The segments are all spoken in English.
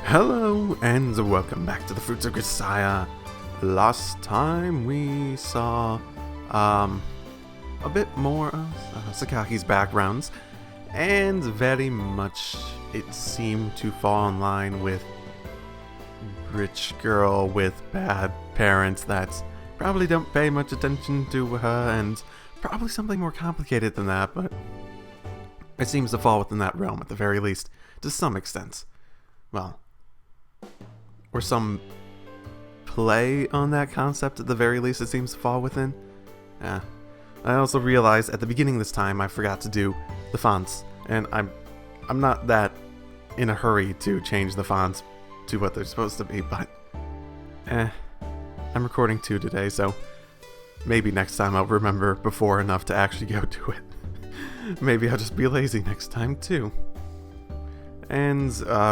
Hello and welcome back to the Fruit of Grisaia. Last time we saw a bit more of Sakaki's backgrounds, and very much it seemed to fall in line with rich girl with bad parents that probably don't pay much attention to her, and probably something more complicated than that, but it seems to fall within that realm at the very least, to some extent. Well, or some play on that concept at the very least it seems to fall within. I also realized at the beginning this time I forgot to do the fonts, and I'm not that in a hurry to change the fonts to what they're supposed to be, but I'm recording 2 today, so maybe next time I'll remember before enough to actually go do it. Maybe I'll just be lazy next time too. And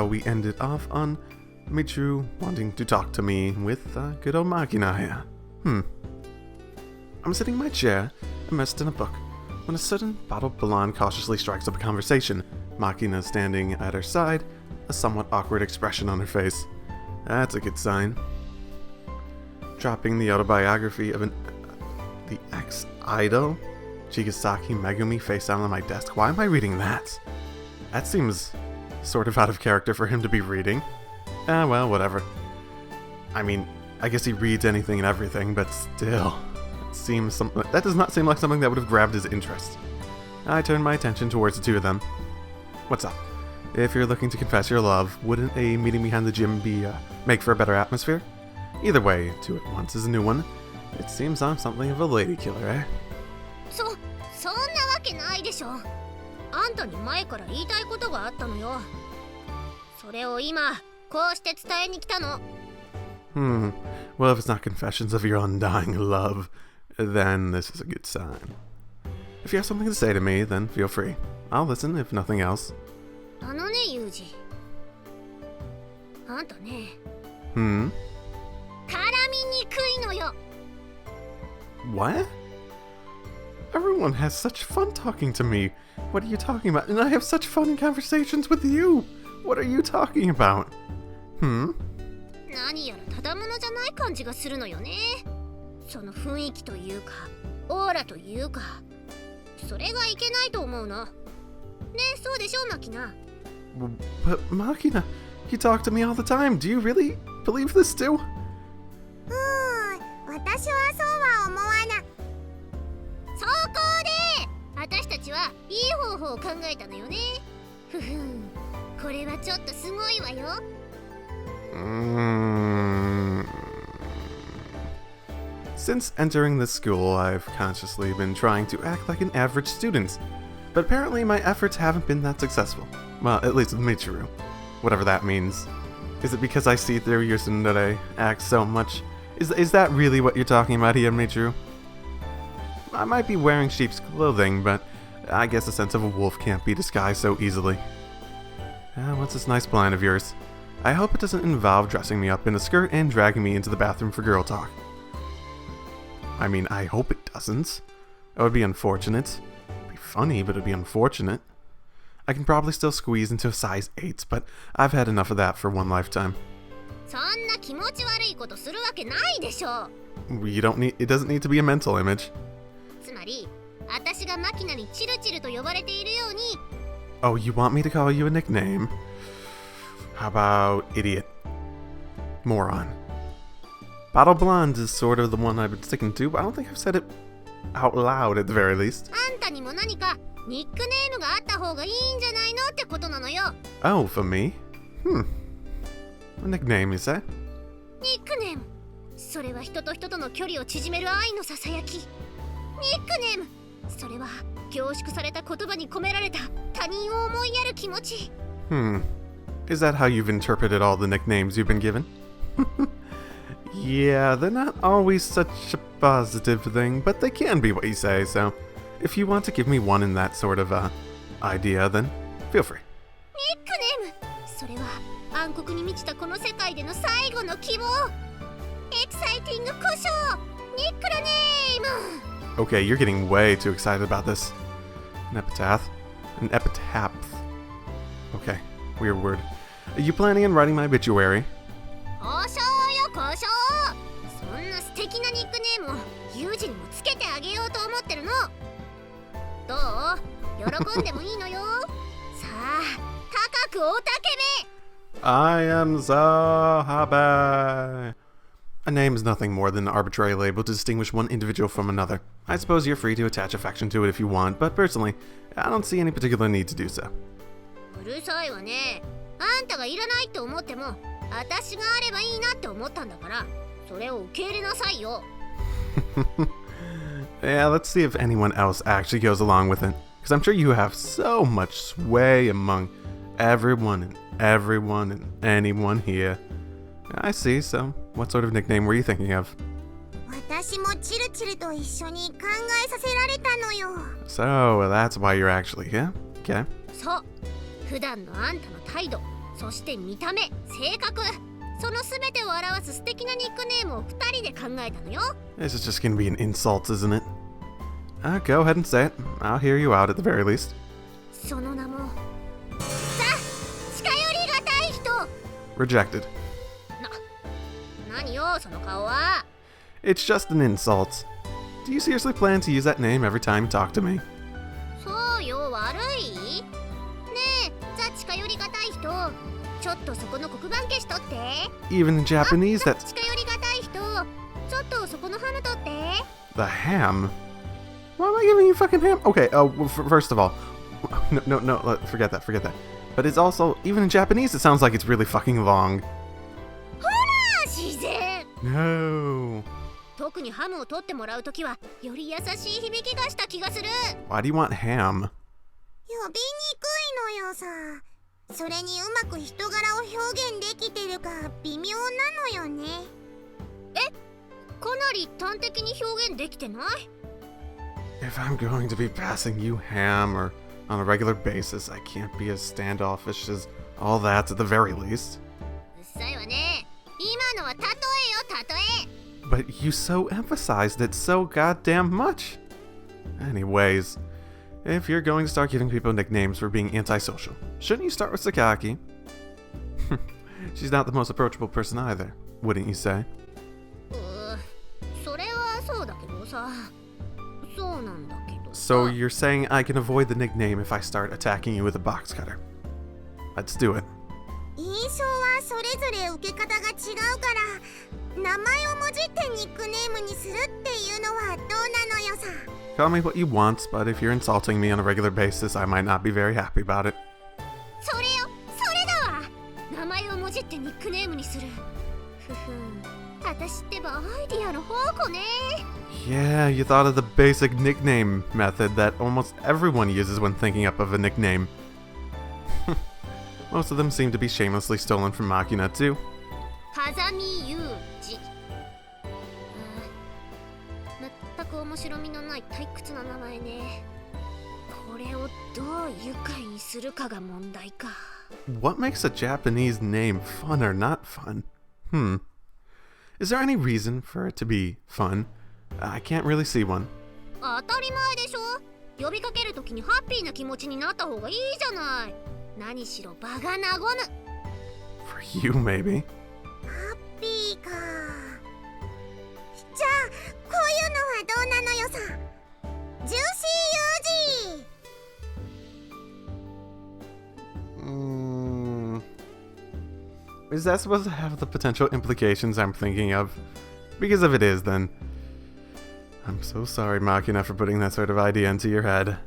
we ended off on Mitra wanting to talk to me with good old Machina. I'm sitting in my chair, immersed in a book, when a sudden bottled blonde cautiously strikes up a conversation. Machina standing at her side, a somewhat awkward expression on her face. That's a good sign. Dropping the autobiography of the ex-idol, Chigasaki Megumi, face down on my desk. Why am I reading that? That seems sort of out of character for him to be reading. Well, whatever. I mean, I guess he reads anything and everything, but still, that does not seem like something that would have grabbed his interest. I turned my attention towards the two of them. What's up? If you're looking to confess your love, wouldn't a meeting behind the gym make for a better atmosphere? Either way, 2 at once is a new one. It seems I'm something of a lady killer, eh? そんなわけないでしょ。あんたに前から言いたいことがあったのよ。それを今こうして伝えに来たの。Well, if it's not confessions of your undying love, then this is a good sign. If you have something to say to me, then feel free. I'll listen, if nothing else. あのね、ユージ。あんたね。絡みにくいのよ。What? Everyone has such fun talking to me. What are you talking about? And I have such fun in conversations with you. What are you talking about? 何やらただものじゃない感じがするのよね。その雰囲気というか、オーラというか、それがいけないと思うの。ね、そうでしょ、マキナ。But Machina, you talk to me all the time. Do you really believe this too? 私はそうは思わない。そこで私たちはいい方法を考えたのよね。これはちょっとすごいわよ。Since entering this school, I've consciously been trying to act like an average student, but apparently my efforts haven't been that successful. Well, at least with Mitra, whatever that means. Is it because I see through your tsundere act so much? Is that really what you're talking about here, Mitra? I might be wearing sheep's clothing, but I guess the sense of a wolf can't be disguised so easily. What's this nice plan of yours? I hope it doesn't involve dressing me up in a skirt and dragging me into the bathroom for girl talk. I mean, I hope it doesn't. That would be unfortunate. It'd be funny, but it'd be unfortunate. I can probably still squeeze into a size 8, but I've had enough of that for one lifetime. そんな気持ち悪いことするわけないでしょ。It doesn't need to be a mental image. つまり、私がマキナにチルチルと呼ばれているように。Oh, you want me to call you a nickname? How about idiot? Moron. Bottle Blonde is sort of the one I've been sticking to, but I don't think I've said it out loud at the very least. あんたにも何かニックネームがあった方がいいんじゃないのってことなのよ。Oh, for me? A nickname, you say? ニックネーム。それは人と人との距離を縮める愛のささやき。ニックネーム。それは凝縮された言葉に込められた他人を思いやる気持ち。Is that how you've interpreted all the nicknames you've been given? Yeah, they're not always such a positive thing, but they can be what you say, so if you want to give me one in that sort of idea, then feel free. ニックネーム。それは暗黒に満ちたこの世界での最後の希望。エキサイティング故障ニックラネーム。Okay, you're getting way too excited about this. An epitaph? An epitaph. Okay, weird word. Are you planning on writing my obituary? 交渉よ交渉。そんな素敵なニックネームをユージにもつけてあげようと思ってるの。どう？喜んでもいいのよ。さあ、高くおたけべ。 I am so happy. A name is nothing more than an arbitrary label to distinguish one individual from another. I suppose you're free to attach affection to it if you want, but personally, I don't see any particular need to do so. うるさいわね。あんたがいらないと思っても、私があればいいなって思ったんだから、それを受け入れなさいよ。Yeah, let's see if anyone else actually goes along with it. Because I'm sure you have so much sway among everyone and anyone here. I see, so what sort of nickname were you thinking of? 私もチルチルと一緒に考えさせられたのよ。 So, that's why you're actually here? Okay. そう。普段のあんたの態度、そして見た目、性格、そのすべてを表す素敵なニックネームを2人で考えたのよ。 This is just gonna be an insult, isn't it? Go ahead and say it. I'll hear you out at the very least. その名も、さあ、近寄りがたい人。 Rejected. 何よ、その顔は。 It's just an insult. Do you seriously plan to use that name every time you talk to me? そうよ、悪い？ねえ、ザ近寄りがたい人。ちょっとそこの黒板消し取って。 Even in Japanese, that's 近寄りがたい人。ちょっとそこのハム取って。 the ham. Why am I giving you fucking ham? Okay, well, first of all, no, forget that. But it's also, even in Japanese, it sounds like it's really fucking long. ほら、自然。 No. 特にハムを取ってもらうときはより優しい響きがした気がする。 Why do you want ham? 呼びにくいのよさ。それにうまく人柄を表現できてるか微妙なのよね。え、かなり端的に表現できてない？ If I'm going to be passing you ham or on a regular basis, I can't be as standoffish as all that at the very least. うっさいわね。今のは例えよ、例え。 But you so emphasized it so goddamn much. Anyways, if you're going to start giving people nicknames for being antisocial, shouldn't you start with Sakaki? She's not the most approachable person either, wouldn't you say? それはそうだけどさ。そうなんだけどさ。 So you're saying I can avoid the nickname if I start attacking you with a box cutter? Let's do it. 印象はそれぞれ受け方が違うから、名前をもじってニックネームにするっていうのはどうなのよさ。 Call me what you want, but if you're insulting me on a regular basis, I might not be very happy about it. それよ、それだわ。名前をもじってニックネームにする。ふふん、私ってばアイディアの宝庫ね。 Yeah, you thought of the basic nickname method that almost everyone uses when thinking up of a nickname. Most of them seem to be shamelessly stolen from Machina too. 風見雄二。全く面白みのない退屈な名前ね。これをどう愉快にするかが問題か。 What makes a Japanese name fun or not fun? Is there any reason for it to be fun? I can't really see one. 当たり前でしょ。呼びかけるときにハッピーな気持ちになった方がいいじゃない。何しろ場が和む。 For you, maybe. ハッピーか。じゃあこういうのはどうなのよさ。ジューシーユージ。 Is that supposed to have the potential implications I'm thinking of? Because if it is, then I'm so sorry, Machina, for putting that sort of idea into your head.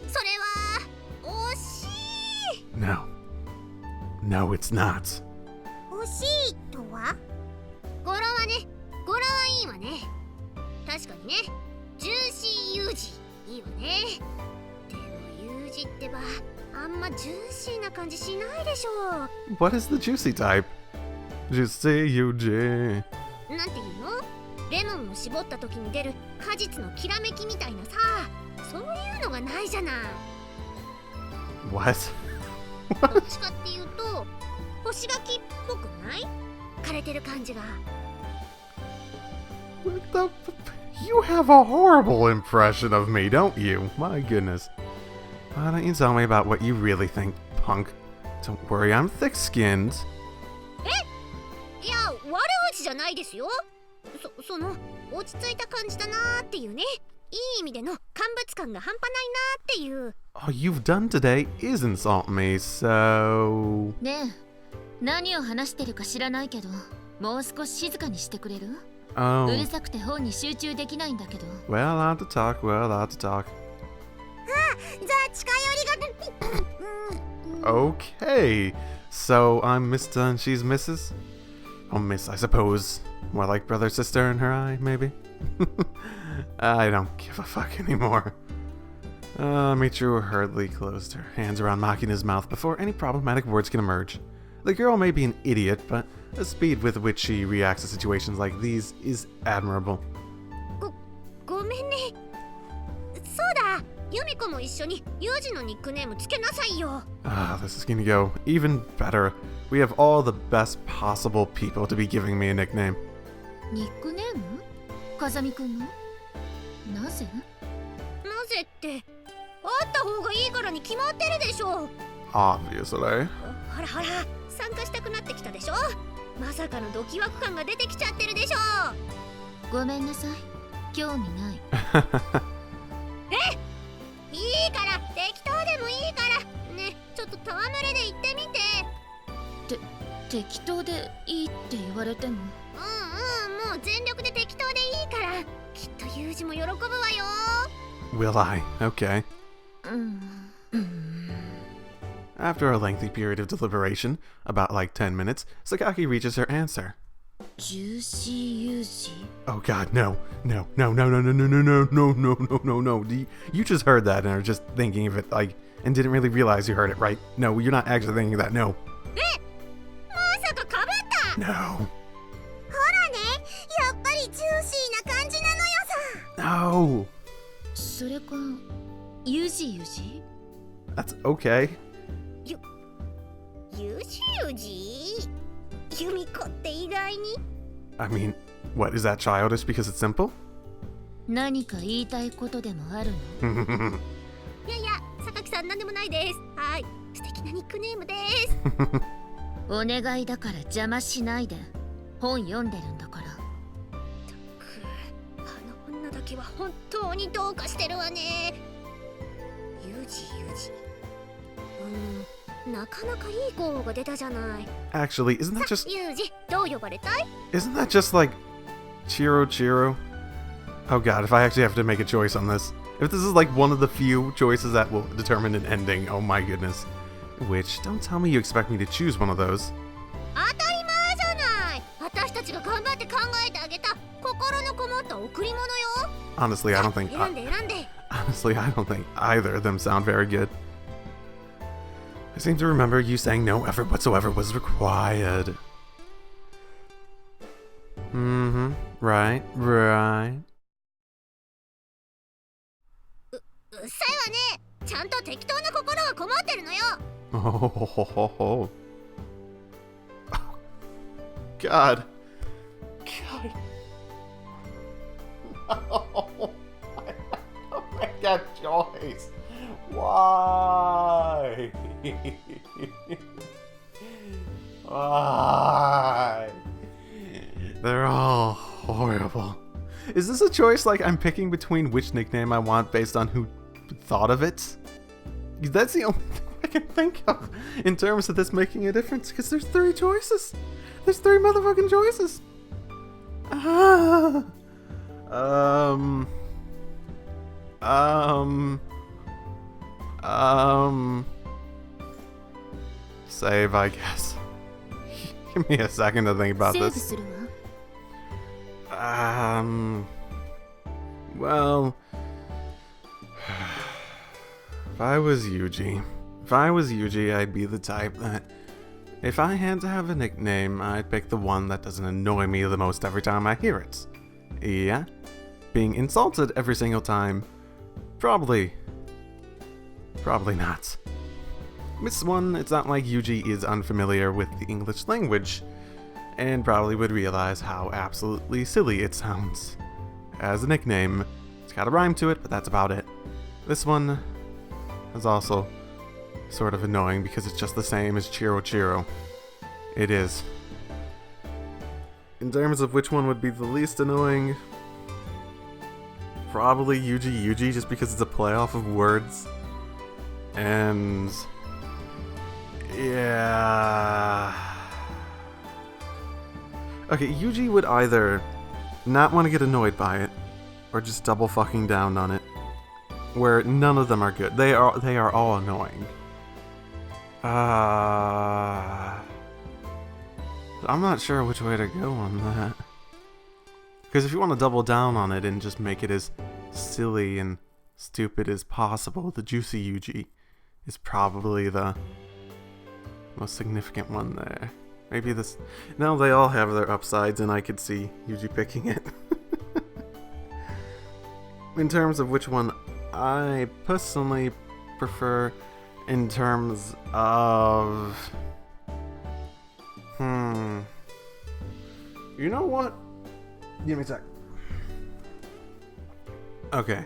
それは惜しい。 No, it's not. 惜しいとは？語呂はね、語呂はいいわね。確かにね、ジューシーユージいいわね。でもユージってばあんまジューシーな感じしないでしょ。 What is the juicy type? Juicy Yuuji. なんていうの？レモンを絞った時に出る果実のきらめきみたいなさ、そういうのがないじゃない。 What? どっちかっていうと干し柿っぽくない？枯れてる感じが。 What the You have a horrible impression of me, don't you? My goodness. Why don't you tell me about what you really think, punk? Don't worry, I'm thick-skinned. いや、悪口じゃないですよ。その落ち着いた感じだなーっていうね。いい意味での乾物感が半端ないなーっていう。All you've done today is insult me, so... ねえ、何を話してるか知らないけど、もう少し静かにしてくれる？ Oh. うるさくて本に集中できないんだけど。Well, I'll have to talk, well, I'll have to talk. じゃあ近寄りが。Okay, so I'm Mr. and she's Mrs.? Oh, Miss, I suppose. More like brother-sister in her eye, maybe? I don't give a fuck anymore. Mitra hurriedly closed her hands around Machina's mouth before any problematic words can emerge. The girl may be an idiot, but the speed with which she reacts to situations like these is admirable. ごめんね。そうだ、ユミコも一緒にユージのニックネームつけなさいよ。This is gonna go even better. We have all the best possible people to be giving me a nickname. ニックネーム？風見くんの？なぜ？なぜって、あった方がいいからに決まってるでしょ。Obviously. ほらほら、参加したくなってきたでしょ。まさかのドキワク感が出てきちゃってるでしょ。ごめんなさい、興味ない。いいから適当でもいいからね、ちょっと戯れで言ってみて。適当でいいって言われても。もう全力で適当でいいから、きっとユージも喜ぶわよ。 Will I? Okay. うん。After a lengthy period of deliberation, about like 10 minutes, Sakaki reaches her answer. ジューシーユージ？ Oh god, no. No. You just heard that and are just thinking of it like, and didn't really realize you heard it, right? No, you're not actually thinking that, no. まさかかぶった。 No. ほらね、やっぱりジューシーな感じなのよさ。 No. それか、ユージユージ？ That's okay. ユージユミコって意外に。 I mean, what, is that childish because it's simple? 何か言いたいことでもあるの？いやいや、榊さんなんでもないです。はい、素敵なニックネームです。お願いだから邪魔しないで。本読んでるんだから。あの女だけは本当にどうかしてるわね。ユージなかなかいい候補が出たじゃない。 Actually, isn't that just... ユージ、どう呼ばれたい？ Isn't that just like... Chiro? Oh god, if I actually have to make a choice on this. If this is like one of the few choices that will determine an ending, oh my goodness. Which, don't tell me you expect me to choose one of those. 当たり前じゃない。私たちが頑張って考えてあげた心のこもった贈り物よ。 Honestly, I don't think... 選んで。Honestly, I don't think either of them sound very good. I seem to remember you saying no effort whatsoever was required. Right. うっさいわね。ちゃんと適当な心がこもってるのよ。 Oh, God. No. I don't make that choice. Why? Why? They're all horrible. Is this a choice like I'm picking between which nickname I want based on who thought of it? That's the only thing I can think of in terms of this making a difference, because there's 3 choices. There's 3 motherfucking choices. Save, I guess. Give me a second to think about セーブ this. するわ。 Well, if I was Yuuji, I'd be the type that if I had to have a nickname, I'd pick the one that doesn't annoy me the most every time I hear it. Yeah, being insulted every single time, probably not. Miss One, it's not like Yuuji is unfamiliar with the English language, and probably would realize how absolutely silly it sounds. as a nickname. It's got a rhyme to it, but that's about it. This one is also sort of annoying because it's just the same as Chiro Chiro. It is. In terms of which one would be the least annoying, probably Yuuji Yuuji, just because it's a play off of words. And yeah. Okay, Yuuji would either not want to get annoyed by it, or just double fucking down on it. Where none of them are good. They are all annoying. I'm not sure which way to go on that. Because if you want to double down on it and just make it as silly and stupid as possible, the Juicy Yuuji is probably the most significant one there. Maybe this... No, they all have their upsides, and I could see Yuuji picking it. In terms of which one I personally prefer, in terms of... You know what? Give me a sec. Okay.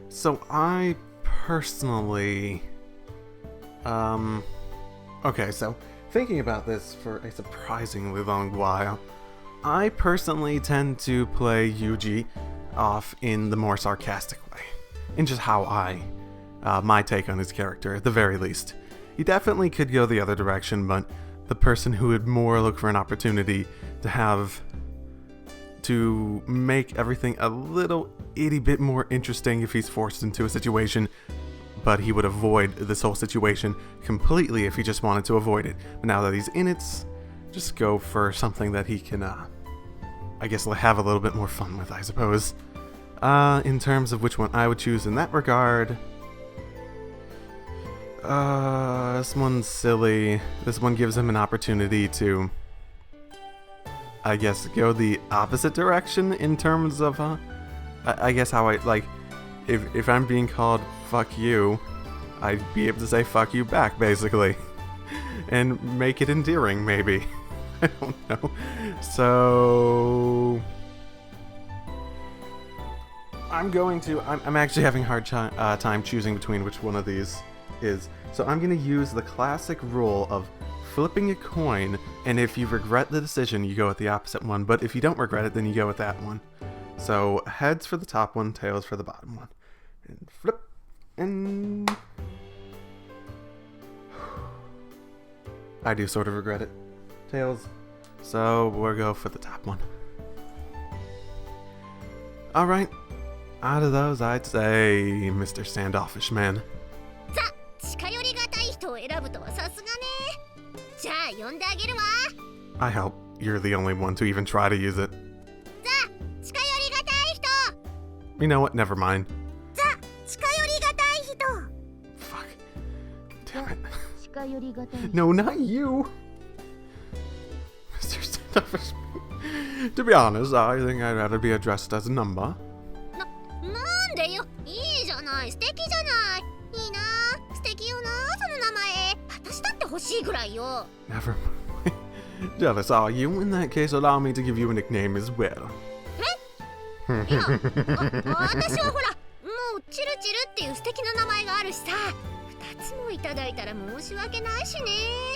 So I personally... Okay, so thinking about this for a surprisingly long while, I personally tend to play Yuuji off in the more sarcastic way. In just how my take on his character, at the very least. He definitely could go the other direction, but the person who would more look for an opportunity to make everything a little itty bit more interesting if he's forced into a situation, but he would avoid this whole situation completely if he just wanted to avoid it. But now that he's in it, just go for something that he can, I guess, have a little bit more fun with, I suppose. In terms of which one I would choose in that regard, this one's silly. This one gives him an opportunity to, I guess, go the opposite direction in terms of, I guess how I, like, if I'm being called fuck you, I'd be able to say fuck you back, basically. And make it endearing, maybe. I don't know. So... I'm actually having a hard time choosing between which one of these is. So I'm going to use the classic rule of flipping a coin, and if you regret the decision, you go with the opposite one, but if you don't regret it, then you go with that one. So heads for the top one, tails for the bottom one. And flip, and... I do sort of regret it. Tails. So we'll go for the top one. Alright. Out of those, I'd say Mr. Standoffish Man. I hope you're the only one to even try to use it. You know what? Never mind. Fuck. Damn it. No, not you. Mr. Standoffish Man. To be honest, I think I'd rather be addressed as a number. Never mind. Jealous, are you? In that case, allow me to give you a nickname as well.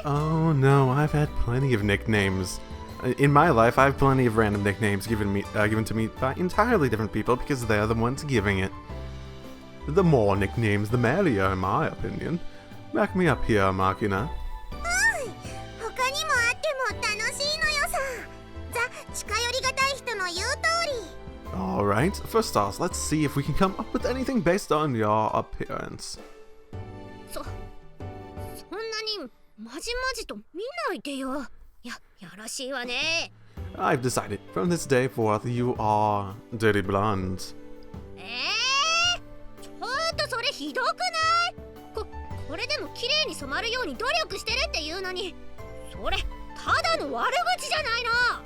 Oh no, I've had plenty of nicknames. In my life, I have plenty of random nicknames given to me by entirely different people because they're the ones giving it. The more nicknames, the merrier, in my opinion. Back me up here, Machina. Alright, first off, let's see if we can come up with anything based on your appearance. I've decided, from this day forth, you are dirty blonde.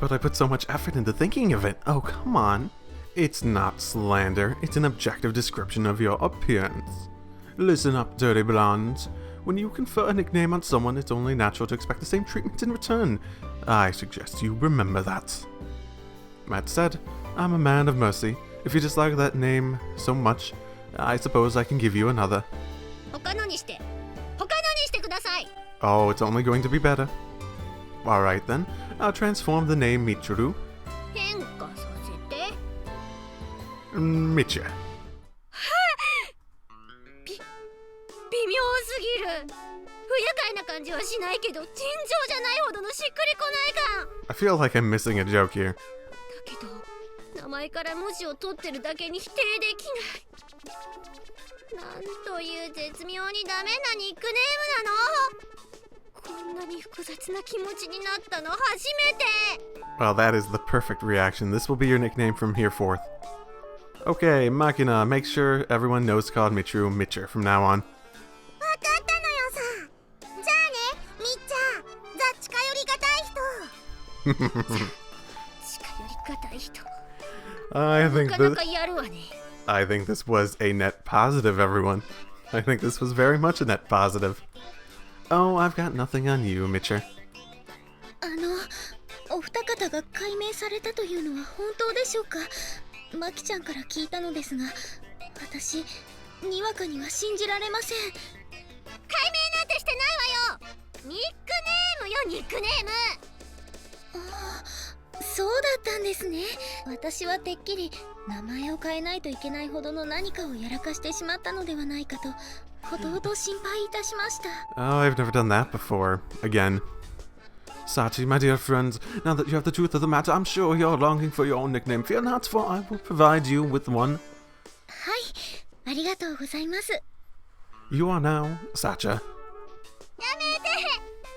But I put so much effort into thinking of it. Oh, come on. It's not slander, it's an objective description of your appearance. Listen up, dirty blonde. When you confer a nickname on someone, it's only natural to expect the same treatment in return. I suggest you remember that. That said, I'm a man of mercy, if you dislike that name so much, I suppose I can give you another. 他のにしてください。 Oh, it's only going to be better. Alright then, I'll transform the name Michiru. 変化させて。 Mitra. 微妙すぎる。不愉快な感じはしないけど、尋常じゃないほどのしっくりこない感。 I feel like I'm missing a joke here. だけど、名前から文字を取ってるだけに否定できない。なんという絶妙にダメなニックネームなの。こんなに複雑な気持ちになったの初めて。 Well, that is the perfect reaction. This will be your nickname from here forth. Okay, Machina, make sure everyone knows to call Michiru Mitra from now on. わかったのよさ。じゃあね、みっちゃん。ザ・近寄りがたい人。近寄りがたい人。 I な think かなかやるわね。 I think this was a net positive, everyone. I think this was very much a net positive. Oh, I've got nothing on you, Mitra. お二方が解明されたというのは本当でしょうか。マキちゃんから聞いたのですが、私にわかには信じられません。解明なんてしてないわよ。ニックネームよ、ニックネーム。ああ、そうだったんですね。私はてっきり名前を変えないといけないほどの何かをやらかしてしまったのではないかと、ほとほと心配いたしました。 Oh, I've never done that before. Again. Sachi, my dear friends, now that you have the truth of the matter, I'm sure you're longing for your own nickname. Fear not, for I will provide you with one. はい、ありがとうございます。 You are now Sacha. やめて。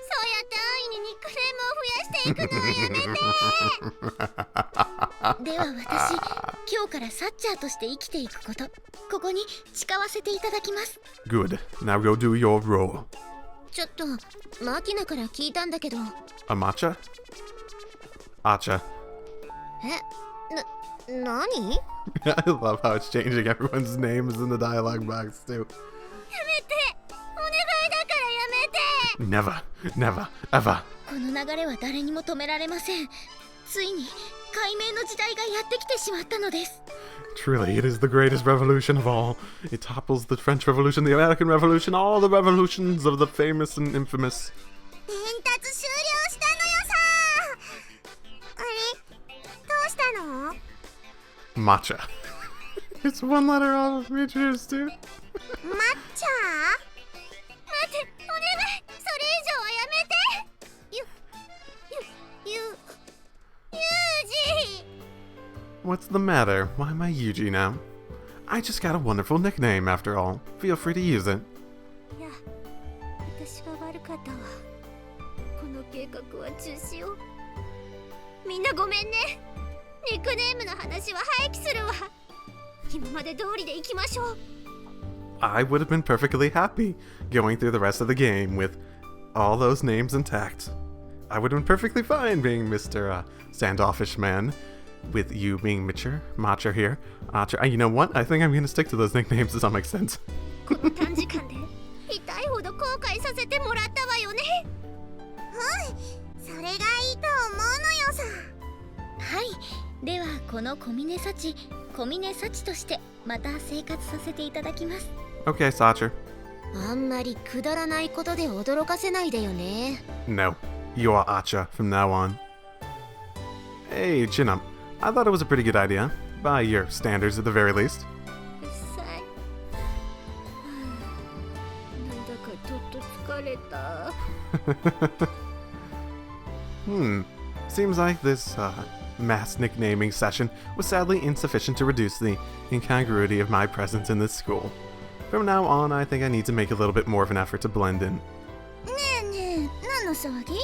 そうやって安易にニックネームを増やしていくのはやめて。では私、今日からサッチャーとして生きていくこと、ここに誓わせていただきます。 Good. Now go do your role. ちょっとマキナから聞いたんだけど。 Amacha? Acha. 何？ I love how it's changing everyone's names in the dialogue box, too. やめて。お願いだからやめて。 Never, never, ever. この流れは誰にも止められません。ついに解明の時代がやってきてしまったのです。 Truly, it is the greatest revolution of all. It topples the French Revolution, the American Revolution, all the revolutions of the famous and infamous. 伝達終了したのよさ。あれ？どうしたの？ Matcha. It's one letter off of Mitra's, too. 抹茶？待って、お願い。それ以上はやめて。ユージ。 What's the matter? Why am I Yuuji now? I just got a wonderful nickname, after all. Feel free to use it. いや、私が悪かったわ。この計画は中止よ。みんなごめんね。ニックネームの話は廃棄するわ。今まで通りで行きましょう。 I would have been perfectly happy going through the rest of the game with all those names intact. I would have been perfectly fine being Mr. Standoffish Man, with you being Matra here. You know what? I think I'm going to stick to those nicknames to some extent. この短時間で痛いほど後悔させてもらったわよね。それがいいと思うのよさ。はい、ではこの小峰幸としてまた生活させていただきます。 Okay, Sacher. あんまりくだらないことで驚かせないでよね。 No, you are Acha from now on. Hey, chin up. I thought it was a pretty good idea, by your standards at the very least. うっさい。なんだかちょっと疲れた。Seems like this mass nicknaming session was sadly insufficient to reduce the incongruity of my presence in this school. From now on, I think I need to make a little bit more of an effort to blend in. ねえねえ、何の騒ぎ？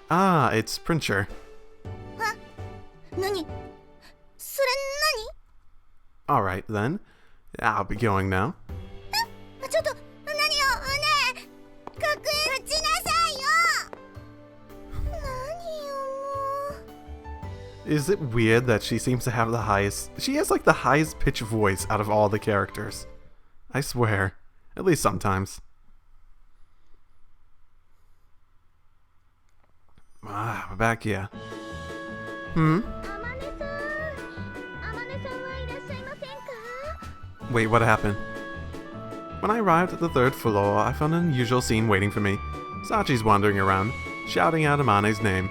Ah, it's Princher. 何？それ Alright then, I'll be going now. 何？ちょっと何よ、ねえ、確認しなさいよ。何よもう。 Is it weird that she seems to have the highest... She has like the highest pitch voice out of all the characters. I swear. At least sometimes. Ah, we're back here. 天音さん、Wait, what happened? When I arrived at the third floor, I found an unusual scene waiting for me. Sachi's wandering around, shouting out Amane's name.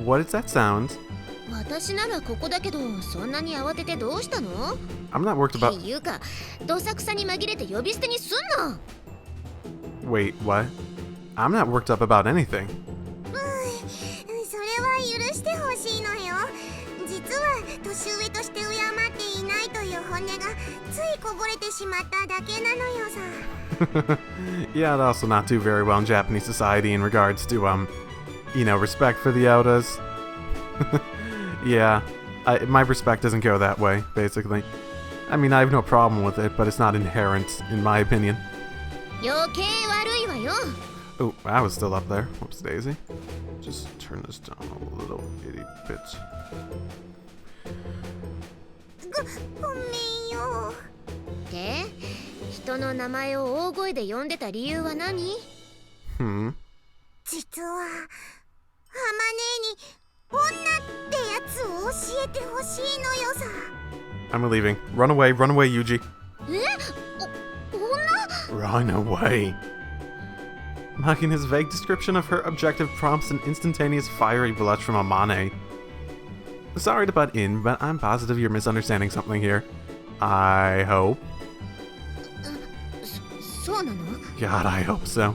What is that sound? 私ならここだけど、そんなに慌ててどうしたの？ I'm not worked って about. いうか、どさくさに紛れて呼び捨てにすんな。 Wait, what? I'm not worked up about anything. それは許してほしいのよ。実は年上として敬っていないという本音がついこぼれてしまっただけなのよさ。 Yeah, I'd also not do very well in Japanese society in regards to, respect for the elders. Yeah, my respect doesn't go that way, basically. I mean, I have no problem with it, but it's not inherent, in my opinion. 余計悪いわよ。 Oh, I was still up there. Whoops, Daisy. Just turn this down a little itty bit. ごめんよ。で、人の名前を大声で呼んでた理由は何？ 実はハマネに女ってやつを教えてほしいのよさ。 I'm leaving. Run away, Yuuji. 女？ Run away. Machina's vague description of her objective prompts an instantaneous fiery blush from Amane. Sorry to butt in, but I'm positive you're misunderstanding something here. I hope. そうなの？ God, I hope so.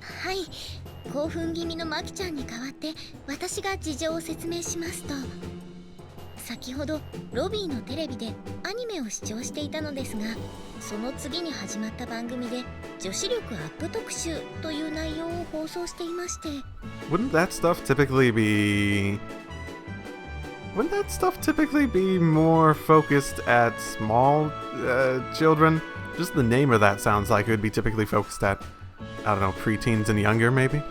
はい、興奮気味のマキちゃんに代わって私が事情を説明しますと、先ほどロビーのテレビでアニメを視聴していたのですが、その次に始まった番組で女子力アップ特集という内容を放送していまして、 Wouldn't that stuff typically be more focused at small children? Just the name of that sounds like it would be typically focused at, I don't know, preteens and younger, maybe?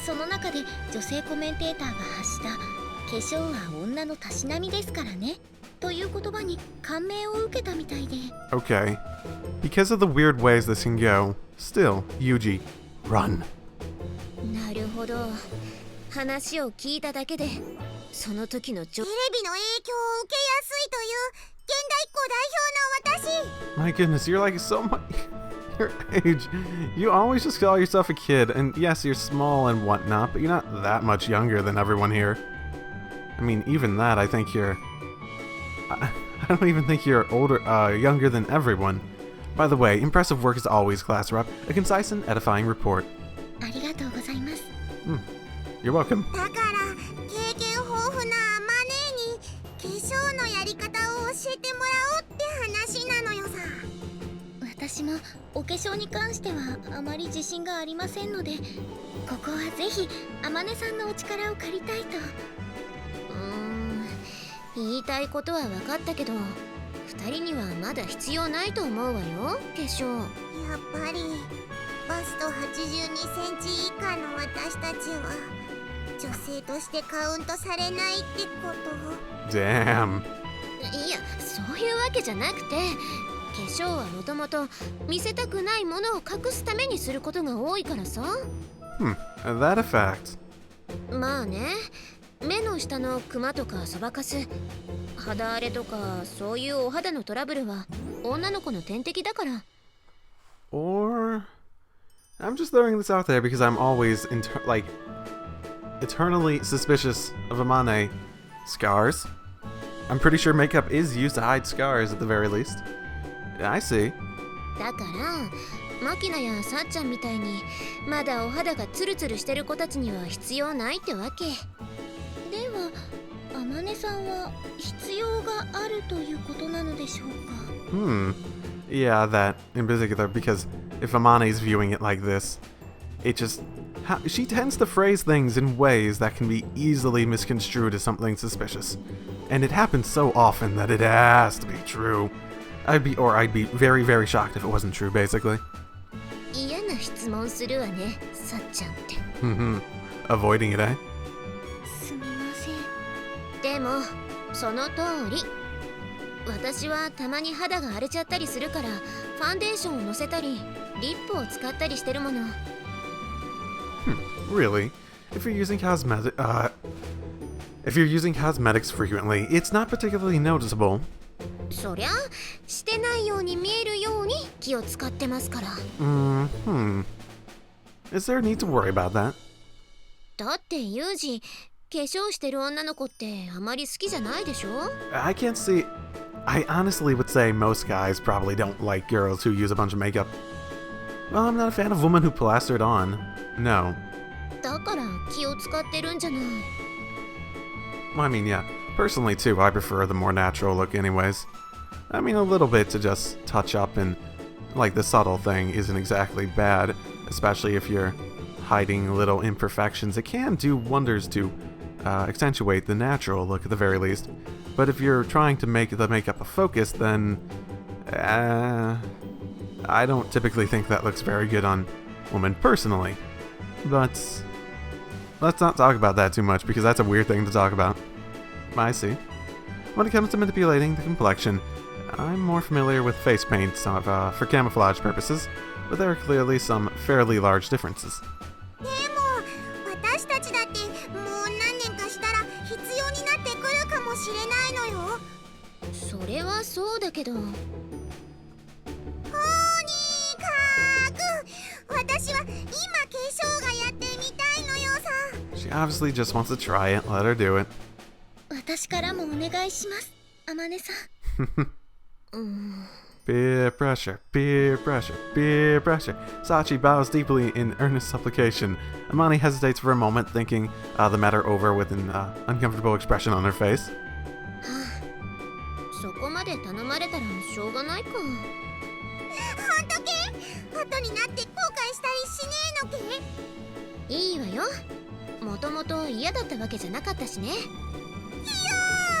その中で女性コメンテーターが発した「化粧は女のたしなみですからね」という言葉に感銘を受けたみたいで、 Okay. Because of the weird ways this can go, still, Yuuji, run. なるほど。話を聞いただけで、その時のテレビの影響を受けやすいという現代っ子代表の私。 My goodness, you're like so much your age. You always just call yourself a kid, and yes, you're small and whatnot, but you're not that much younger than everyone here. I mean, even that, I think you're... I don't even think you're younger than everyone. By the way, impressive work as always, class rep. A concise and edifying report. ありがとうございます。 You're welcome. だから経験豊富なアマネに化粧のやり方を教えてもらおうって話なのよさ。私もお化粧に関してはあまり自信がありませんので、ここはぜひあまねさんのお力を借りたいと。言いたいことは分かったけど、2人にはまだ必要ないと思うわよ、化粧。やっぱりバスト82センチ以下の私たちは女性としてカウントされないってこと？ Damn. いや、そういうわけじゃなくて、化粧はもともと見せたくないものを隠すためにすることが多いからさ。That a fact. まあね、目の下のクマとかそばかす、肌荒れとかそういうお肌のトラブルは女の子の天敵だから。 Or... I'm just throwing this out there because I'm always, eternally suspicious of Amane. Scars? I'm pretty sure makeup is used to hide scars at the very least. Yeah, I see. だからマキナやさっちゃんみたいにまだお肌がツルツルしてる子たちには必要ないってわけ。ではあまねさんは必要があるということなのでしょうか？ Yeah, that in particular, because if Amane's viewing it like this, it just... she tends to phrase things in ways that can be easily misconstrued as something suspicious. And it happens so often that it has to be true. I'd be very, very shocked if it wasn't true, basically. 嫌な質問するわね、さっちゃんって。Avoiding it, eh? すみません。でも、その通り。私はたまに肌が荒れちゃったりするから、ファンデーションをのせたり、リップを使ったりしてるもの。Really? If you're using cosmetic, If you're using cosmetics frequently, it's not particularly noticeable. そりゃしてないように見えるように気を使ってますから。Is there a need to worry about that? だってユージ、化粧してる女の子ってあまり好きじゃないでしょ？ I can't see... I honestly would say most guys probably don't like girls who use a bunch of makeup. Well, I'm not a fan of women who plaster it on. No. だから気を使ってるんじゃない。Well, I mean, yeah. Personally, too, I prefer the more natural look anyways. I mean, a little bit to just touch up and, like, the subtle thing isn't exactly bad, especially if you're hiding little imperfections. It can do wonders to accentuate the natural look at the very least. But if you're trying to make the makeup a focus, then I don't typically think that looks very good on women personally. But let's not talk about that too much because that's a weird thing to talk about. I see. When it comes to manipulating the complexion, I'm more familiar with face paints for camouflage purposes, but there are clearly some fairly large differences. でも私たちだってもう何年かしたら必要になってくるかもしれないのよ。それはそうだけど。とにかく私は今化粧がやってみたいのよさ。 She obviously just wants to try it. Let her do it. 私からもお願いします、あまねさん。Peer pressure, peer pressure, peer pressure. Sachi bows deeply in earnest supplication. Amane hesitates for a moment, thinking the matter over with an uncomfortable expression on her face. そこまで頼まれたらしょうがないか。ほんとけ？後になって後悔したりしねえのけ？いいわよ。もともと嫌だったわけじゃなかったしね。よ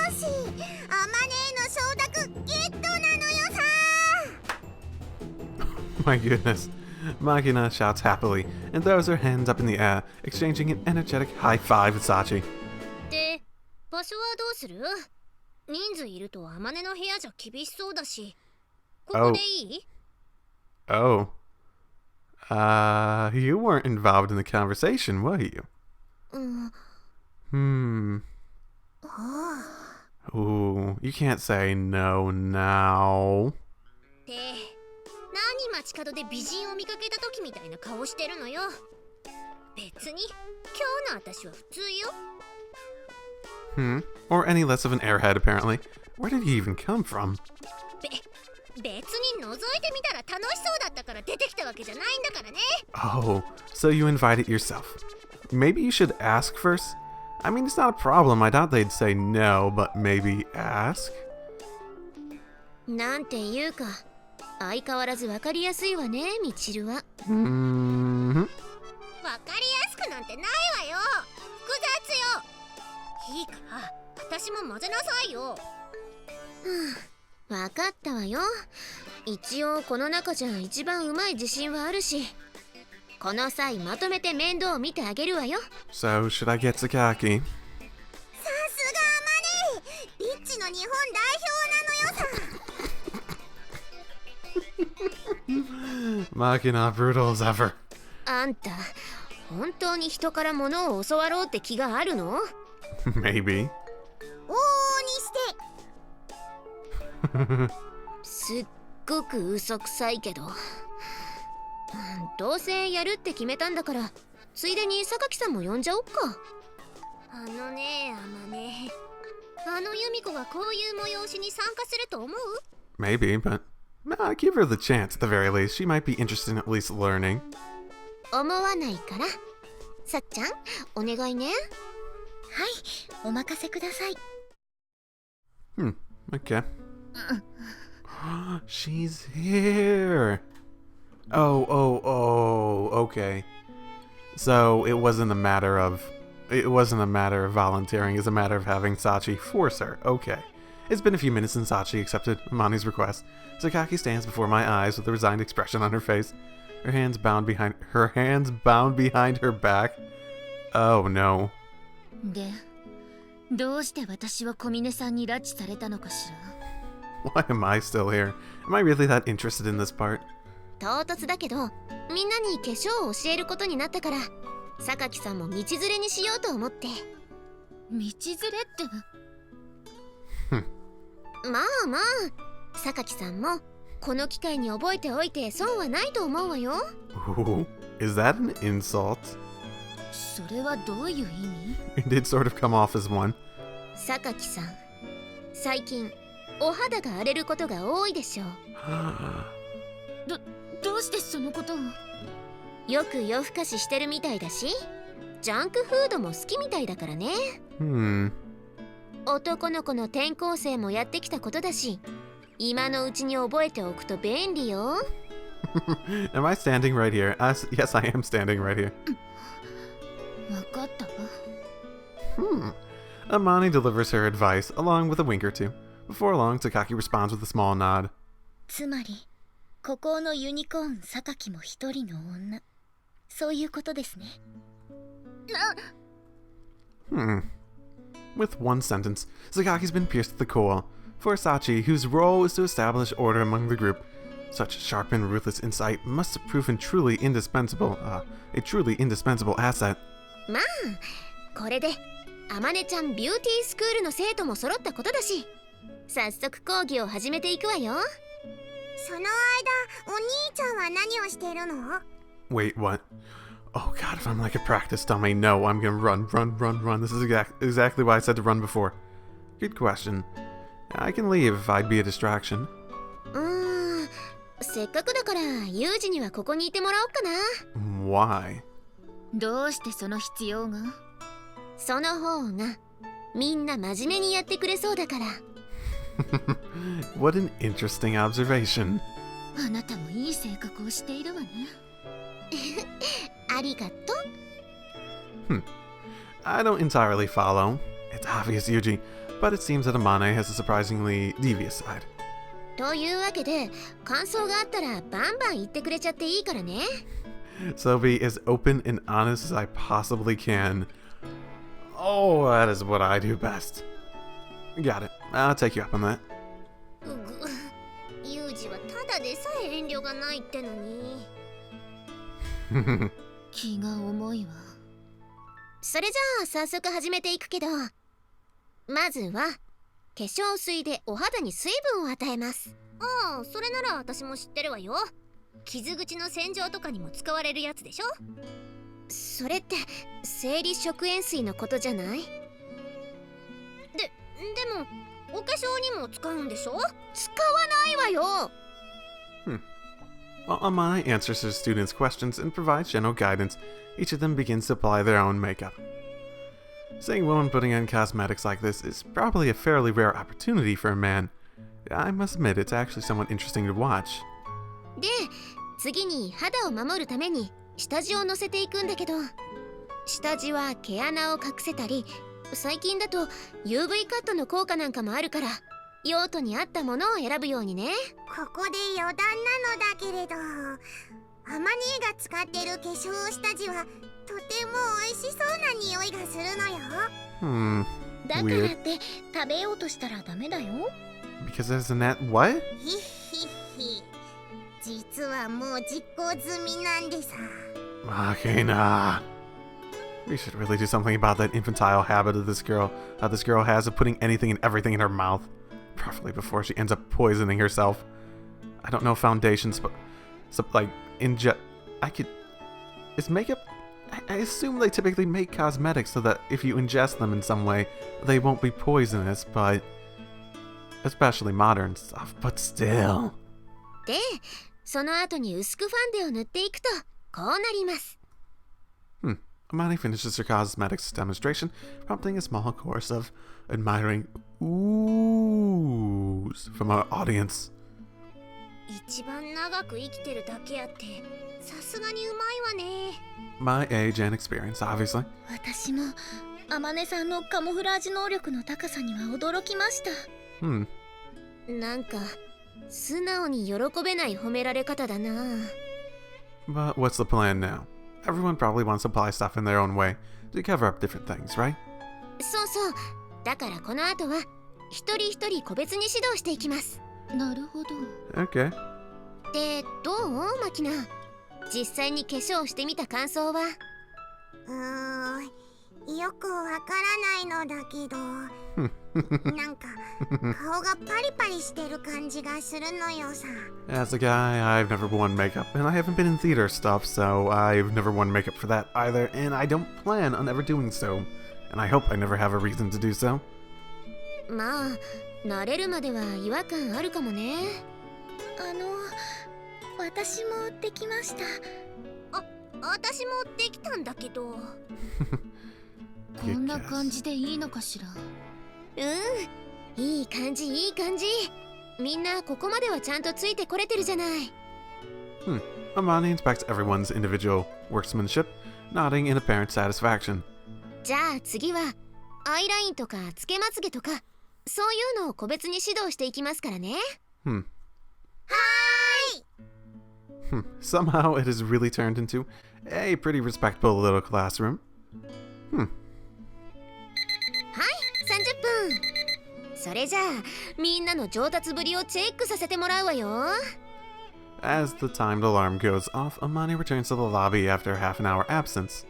ーし、アマネへの承諾ゲットなのよさ。 My goodness. Machina shouts happily and throws her hands up in the air, exchanging an energetic high five with Sachi. で、場所はどうする？人数いるとアマネの部屋じゃ厳しそうだし。ここでいい？ Oh. You weren't involved in the conversation, were you? Ooh, you can't say no now. で、何街角で美人を見かけた時みたいな顔してるのよ。別に今日の私は普通よ。Or any less of an airhead, apparently. Where did he even come from? 別に覗いてみたら楽しそうだったから出てきたわけじゃないんだからね。 Oh, so you invited yourself. Maybe you should ask first? I mean, it's not a problem. I doubt they'd say no, but maybe ask? なんていうか、相変わらずわかりやすいわね、みちるは。わかりやすくなんてないわよ。複雑よ。いいから私も混ぜなさいよ。わかったわよ。一応この中じゃ一番うまい自信はあるし、この際まとめて面倒を見てあげるわよ。 So, should I get Sakaki? さすがアマネ、リッチの日本代表なのよさ。Machina, brutal as ever. あんた、本当に人から物を教わろうって気があるの？ Maybe. 往々にして。すっごく嘘くさいけど、どうせやるって決めたんだから、ついでに榊さんも呼んじゃおっか。あのね、アマネ、あのユミコがこういう催しに参加すると思う？ Maybe, but give her the chance at the very least. She might be interested in at least learning. 思わないから。さっちゃん、お願いね。はい、お任せください。Okay. She's here. Oh, okay. So it wasn't a matter of volunteering, it's a matter of having Sachi force her. Okay. It's been a few minutes since Sachi accepted Amani's request. Sakaki stands before my eyes with a resigned expression on her face. Her hands bound behind her back. Oh no. で、どうして私は小峰さんに拉致されたのかしら。Why am I still here? Am I really that interested in this part? 唐突だけど、みんなに化粧を教えることになったから、榊さんも道連れにしようと思って。道連れって。まあまあ、榊さんもこの機会に覚えておいて損はないと思うわよ。Ooh, is that an insult? それはどういう意味？ It did sort of come off as one. 榊さん、最近お肌が荒れることが多いでしょう。どうしてそのことを？よく夜更かししてるみたいだし、ジャンクフードも好きみたいだからね。男の子の転校生もやってきたことだし、今のうちに覚えておくと便利よ。Am I standing right here? Yes, I am standing right here. わかったわ。Amane delivers her advice along with a wink or two. Before long, Sakaki responds with a small nod. つまり孤高のユニコーン榊も一人の女、そういうことですね。With one sentence, Sakaki's been pierced at the core. For Sachi, whose role is to establish order among the group, such sharp and ruthless insight must have proven a truly indispensable asset. まあ、これであまねちゃんビューティースクールの生徒も揃ったことだし、早速講義を始めていくわよ。その間、お兄ちゃんは何をしてるの？ Wait, what? Oh god, if I'm like a practice dummy, no, I'm gonna run. This is exactly why I said to run before. Good question. I can leave if I'd be a distraction. せっかくだからユージにはここにいてもらおうかな。Why? どうしてその必要が？その方がみんな真面目にやってくれそうだから。What an interesting observation. あなたもいい性格をしているわね。ありがとう。I don't entirely follow. It's obvious, Yuuji, but it seems that Amane has a surprisingly devious side. というわけで、感想があったらバンバン言ってくれちゃっていいからね。So be as open and honest as I possibly can. Oh, that is what I do best. Got it. I'll take you up on that. ユージはただでさえ遠慮がないってのに。気が重いわ。それじゃあ早速始めていくけど、まずは化粧水でお肌に水分を与えます。ああ、それなら私も知ってるわよ。傷口の洗浄とかにも使われるやつでしょ。それって生理食塩水のことじゃない？でもお化粧にも使うんでしょ？使わないわよ。While Amane answers her students' questions and provides general guidance, each of them begins to apply their own makeup. Seeing a woman putting on cosmetics like this is probably a fairly rare opportunity for a man. I must admit, it's actually somewhat interesting to watch. で、次に肌を守るために下地をのせていくんだけど、下地は毛穴を隠せたり、最近だと UV カットの効果なんかもあるから、用途に合ったものを選ぶようにね。ここで余談なのだけれど、アマネが使ってる化粧下地はとても美味しそうな匂いがするのよ。だからって食べようとしたらダメだよ。Because there's a net what? ひっひっひ。実はもう実行済みなんでさ。Machina. We should really do something about that infantile habit of this girl has of putting anything and everything in her mouth. Probably before she ends up poisoning herself. I don't know foundations, but is makeup? I assume they typically make cosmetics so that if you ingest them in some way, they won't be poisonous, but especially modern stuff, but still. で、その後に薄くファンデを塗っていくとこうなります。Amane finishes her cosmetics demonstration, prompting a small chorus of admiring oohs from our audience. 一番長く生きてるだけあって、さすがにうまいわね。My age and experience, obviously. 私もあまねさんのカモフラージュ能力の高さには驚きました。なんか素直に喜べない褒められ方だな。But what's the plan now? Everyone probably wants to apply stuff in their own way to cover up different things, right? そうそう。だからこの後は一人一人個別に指導していきます。なるほど。Okay. で、どうマキナ？実際に化粧してみた感想は？よくわからなないのだけどなんか顔がパリパリしてる感じがするのよさ。 As a guy, I've never worn makeup, and I haven't been in theater stuff, so I've never worn makeup for that either, and I don't plan on ever doing so, and I hope I never have a reason to do so. まあ慣れるまでは違和感あるかもね。私もできました。私もできたんだけど。こんな感じでいいのかしら。いい感じいい感じ。みんなここまではちゃんとついてこれてるじゃない。Amane inspects everyone's individual workmanship, nodding in apparent satisfaction. じゃあ次はアイラインとかつけまつげとかそういうのを個別に指導していきますからね。Somehow it has really turned into a pretty respectable little classroom. はい30分。それじゃあみんなの上達ぶりをチェックさせてもらうわよ。As the timed alarm goes off, Amane returns to the lobby after half an hour absence.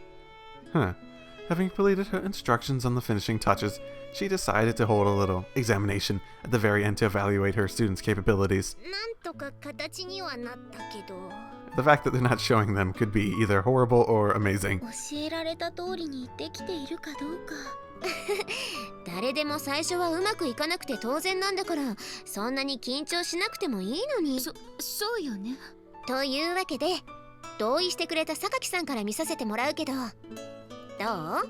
Having completed her instructions on the finishing touches, she decided to hold a little examination at the very end to evaluate her students' capabilities. なんとか形にはなったけど。 The fact that they're not showing them could be either horrible or amazing. 教えられた通りにできているかどうか。誰でも最初はうまくいかなくて当然なんだから、そんなに緊張しなくてもいいのに。そうよね。というわけで同意してくれた榊さんから見させてもらうけど、どう？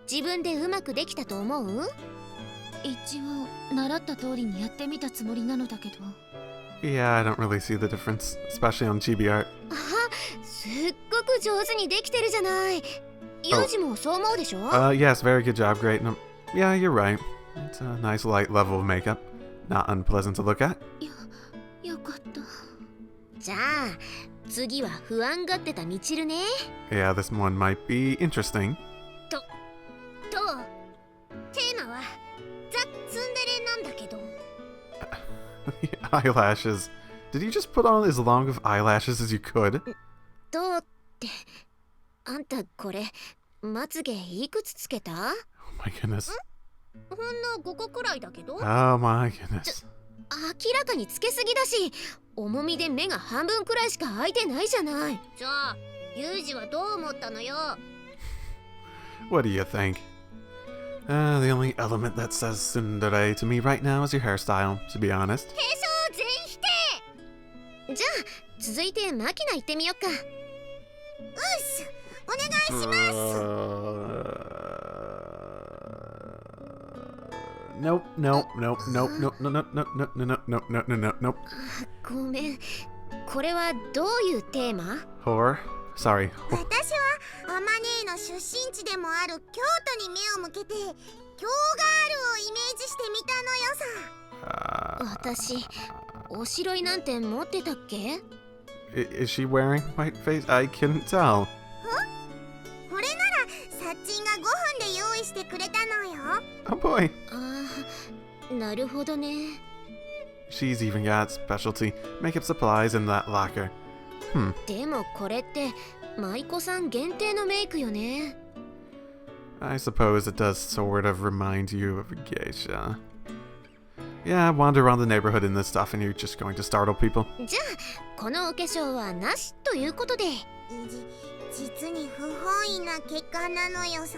自分でうまくできたと思う？一応習った通りにやってみたつもりなのだけど。Yeah, I don't really see the difference, especially on chibi art. すっごく上手にできてるじゃない。ユージもそう思うでしょ？ Yes, very good job, great. No, yeah, you're right. It's a nice light level of makeup. Not unpleasant to look at. よかった。じゃあ次は不安がってたみちるね。Yeah, this one might be interesting. とテーマはザ・ツンデレなんだけど。Eyelashes. Did you just put on as long of eyelashes as you could? どうってあんたこれまつげいくつつけた？ Oh my goodness. ほんの5個くらいだけど。 Oh my goodness. 明らかにつけすぎだし、重みで目が半分くらいしか開いてないじゃない。じゃあユージはどう思ったのよ。 What do you think? The only element that says tsundere to me right now is your hairstyle, to be honest. 継承全否定。じゃあ続いてマキナ行ってみよっか。お願いします。 Nope, nope, nope, nope, nope, no, no, no, no, no, no, no, no, no, nope. ごめん、これはどういうテーマ？ Horror? Sorry. 私はアマネーの出身地でもある京都に目を向けて京ガールをイメージしてみたのよさ。私おしろいなんて持ってたっけ？ Is she wearing white face? I couldn't tell. これならサッチンが5分で用意してくれたのよ。 Oh boy. なるほどね。 She's even got specialty makeup supplies in that locker. でもこれって舞妓さん限定のメイクよね。 I suppose it does sort of remind you of a geisha. Yeah, wander around the neighborhood in this stuff and you're just going to startle people. じゃあこのお化粧はなしということで。実に不本意な結果なのよさ。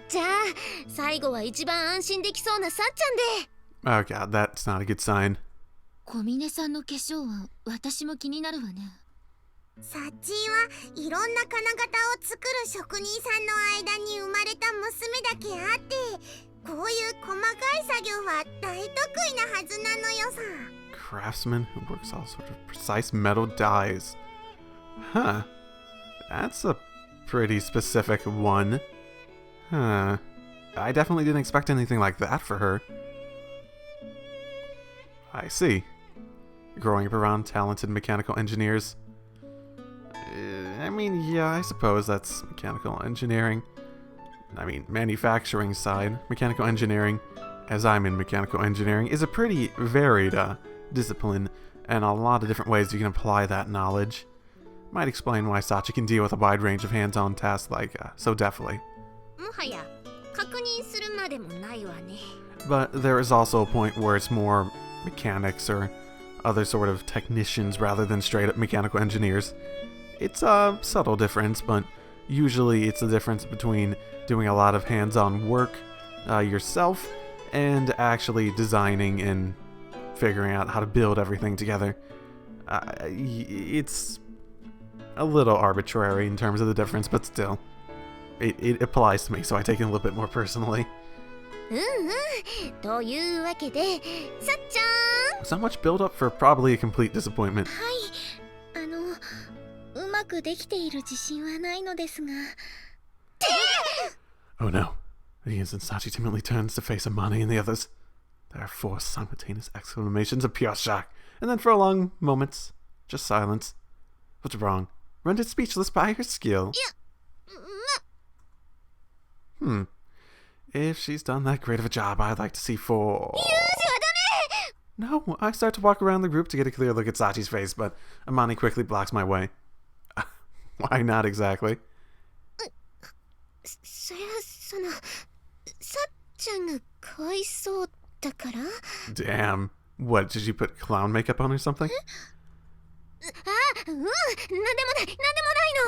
じゃあ最後は一番安心できそうなさっちゃんで。 Oh god, that's not a good sign. 小峰さんの化粧は私も気になるわね。サッチンはいろんな金型を作る職人さんの間に生まれた娘だけあって、こういう細かい作業は大得意なはずなのよさ。 Craftsman who works all sort of precise metal dyes. Huh. That's a pretty specific one. Huh. I definitely didn't expect anything like that for her. I see. Growing up around talented mechanical engineers. I mean, yeah, I suppose that's mechanical engineering. I mean, manufacturing side. Mechanical engineering, as I'm in mechanical engineering, is a pretty varied discipline, and a lot of different ways you can apply that knowledge. Might explain why Sachi can deal with a wide range of hands-on tasks so deftly. もはや確認するまでもないわね。 But there is also a point where it's more mechanics or other sort of technicians rather than straight up mechanical engineers. It's a subtle difference, but usually it's the difference between doing a lot of hands-on work yourself and actually designing and figuring out how to build everything together. It's a little arbitrary in terms of the difference, but still, it applies to me, so I take it a little bit more personally. というわけでさっちゃん So much build up for probably a complete disappointment. うまくできている自信はないのですが。 Oh no. The instant Sachi timidly turns to face Amane and the others, there are 4 simultaneous exclamations of pure shock, and then for a long moments, just silence. What's wrong? Rendered speechless by her skill. If she's done that great of a job, I'd like to see 4. No, I start to walk around the group to get a clear look at Sachi's face, but Amane quickly blocks my way. Why not exactly? それはそのさっちゃんがかわいそうだから Damn. What, did you put clown makeup on or something? なんでもな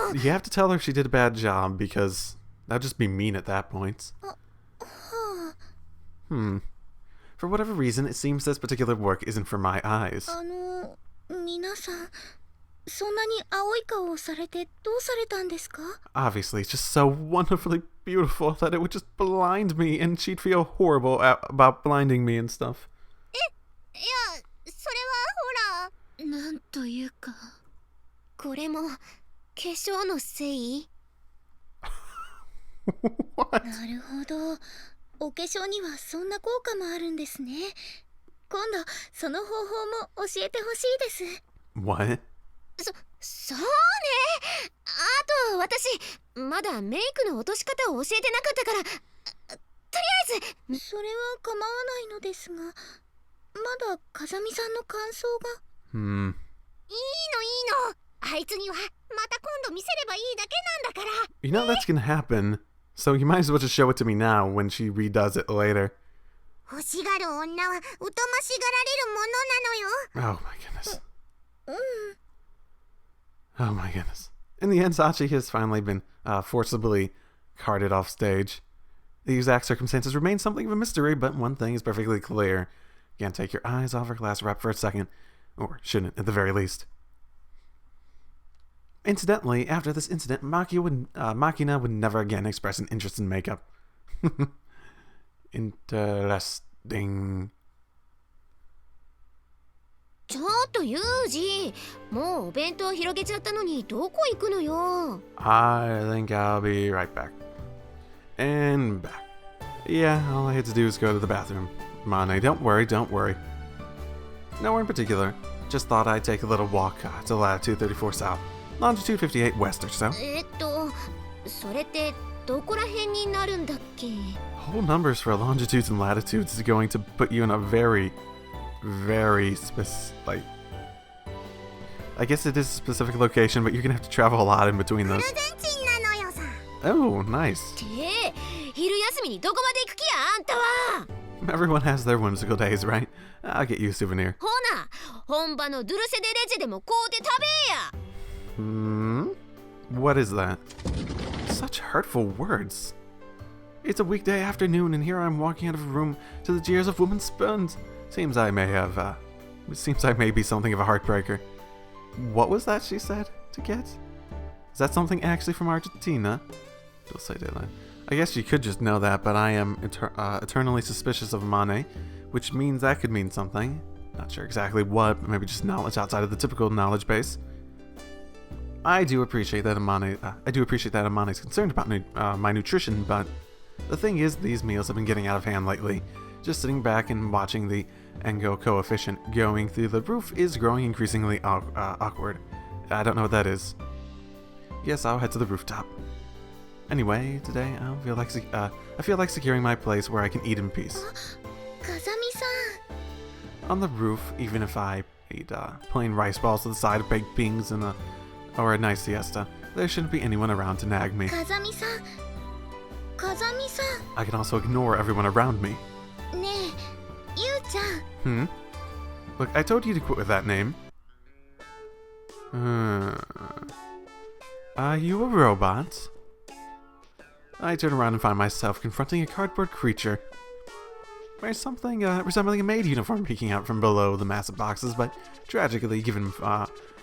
いの You have to tell her she did a bad job, because that'd just be mean at that point. For whatever reason, it seems this particular work isn't for my eyes. 皆さん、そんなに青い顔をされてどうされたんですか？ Obviously, it's just so wonderfully beautiful that it would just blind me, and she'd feel horrible about blinding me and stuff. いや、それはほら。なんというかこれも化粧のせい What? なるほど。お化粧にはそんな効果もあるんですね。今度その方法も教えてほしいです。 What? そうね。あと私まだメイクの落とし方を教えてなかったからとりあえずそれは構わないのですが、まだ風見さんの感想が。いいの。あいつにはまた今度見せればいいだけなんだから。 You know that's gonna happen, so you might as well just show it to me now when she redoes it later. 欲しがる女は疎ましがられるものなのよ。 Oh my goodness. Oh my goodness. In the end, Sachi has finally been forcibly carted off stage. The exact circumstances remain something of a mystery, but one thing is perfectly clear. You can't take your eyes off her glass wrap for a second. Or shouldn't, at the very least. Incidentally, after this incident, Machina would never again express an interest in makeup. Interesting. ちょっとユージもうお弁当広げちゃったのにどこ行くのよ I think I'll be right back. And back. Yeah, all I had to do is go to the bathroom. Amane, don't worry. Nowhere in particular. Just thought I'd take a little walk to latitude 34 south, longitude 58 west or so. それってどこら辺になるんだっけ Whole numbers for longitudes and latitudes is going to put you in a very specific, I guess it is a specific location, but you're gonna have to travel a lot in between アル those. ゼンチンなのよさ。 Oh, nice. って昼休みにどこまで行く気やあんたは Everyone has their whimsical days, right? I'll get you a souvenir. ほな本場のドゥルセデレジェでも買うて食べや What is that? Such hurtful words. It's a weekday afternoon, and here I'm walking out of a room to the jeers of women's spoons. Seems I may be something of a heartbreaker. What was that she said to get? Is that something actually from Argentina? Dulce de la. I guess you could just know that, but I am eternally suspicious of Amane, which means that could mean something. Not sure exactly what, but maybe just knowledge outside of the typical knowledge base. I do appreciate that Amane's concerned about my nutrition, but the thing is, these meals have been getting out of hand lately. Just sitting back and watching the Engo coefficient going through the roof is growing increasingly awkward. I don't know what that is. Yes, I'll head to the rooftop. Anyway, today I feel like securing my place where I can eat in peace. 風見さ On the roof, even if I eat plain rice balls to the side of baked beans or a nice siesta, there shouldn't be anyone around to nag me. ん、風見さん、風見さ I can also ignore everyone around me. ん。ねえ、ゆうちゃん。 Hmm? Look, I told you to quit with that name. Are you a robot? I turn around and find myself confronting a cardboard creature. There's something resembling a maid uniform peeking out from below the massive boxes, but tragically, given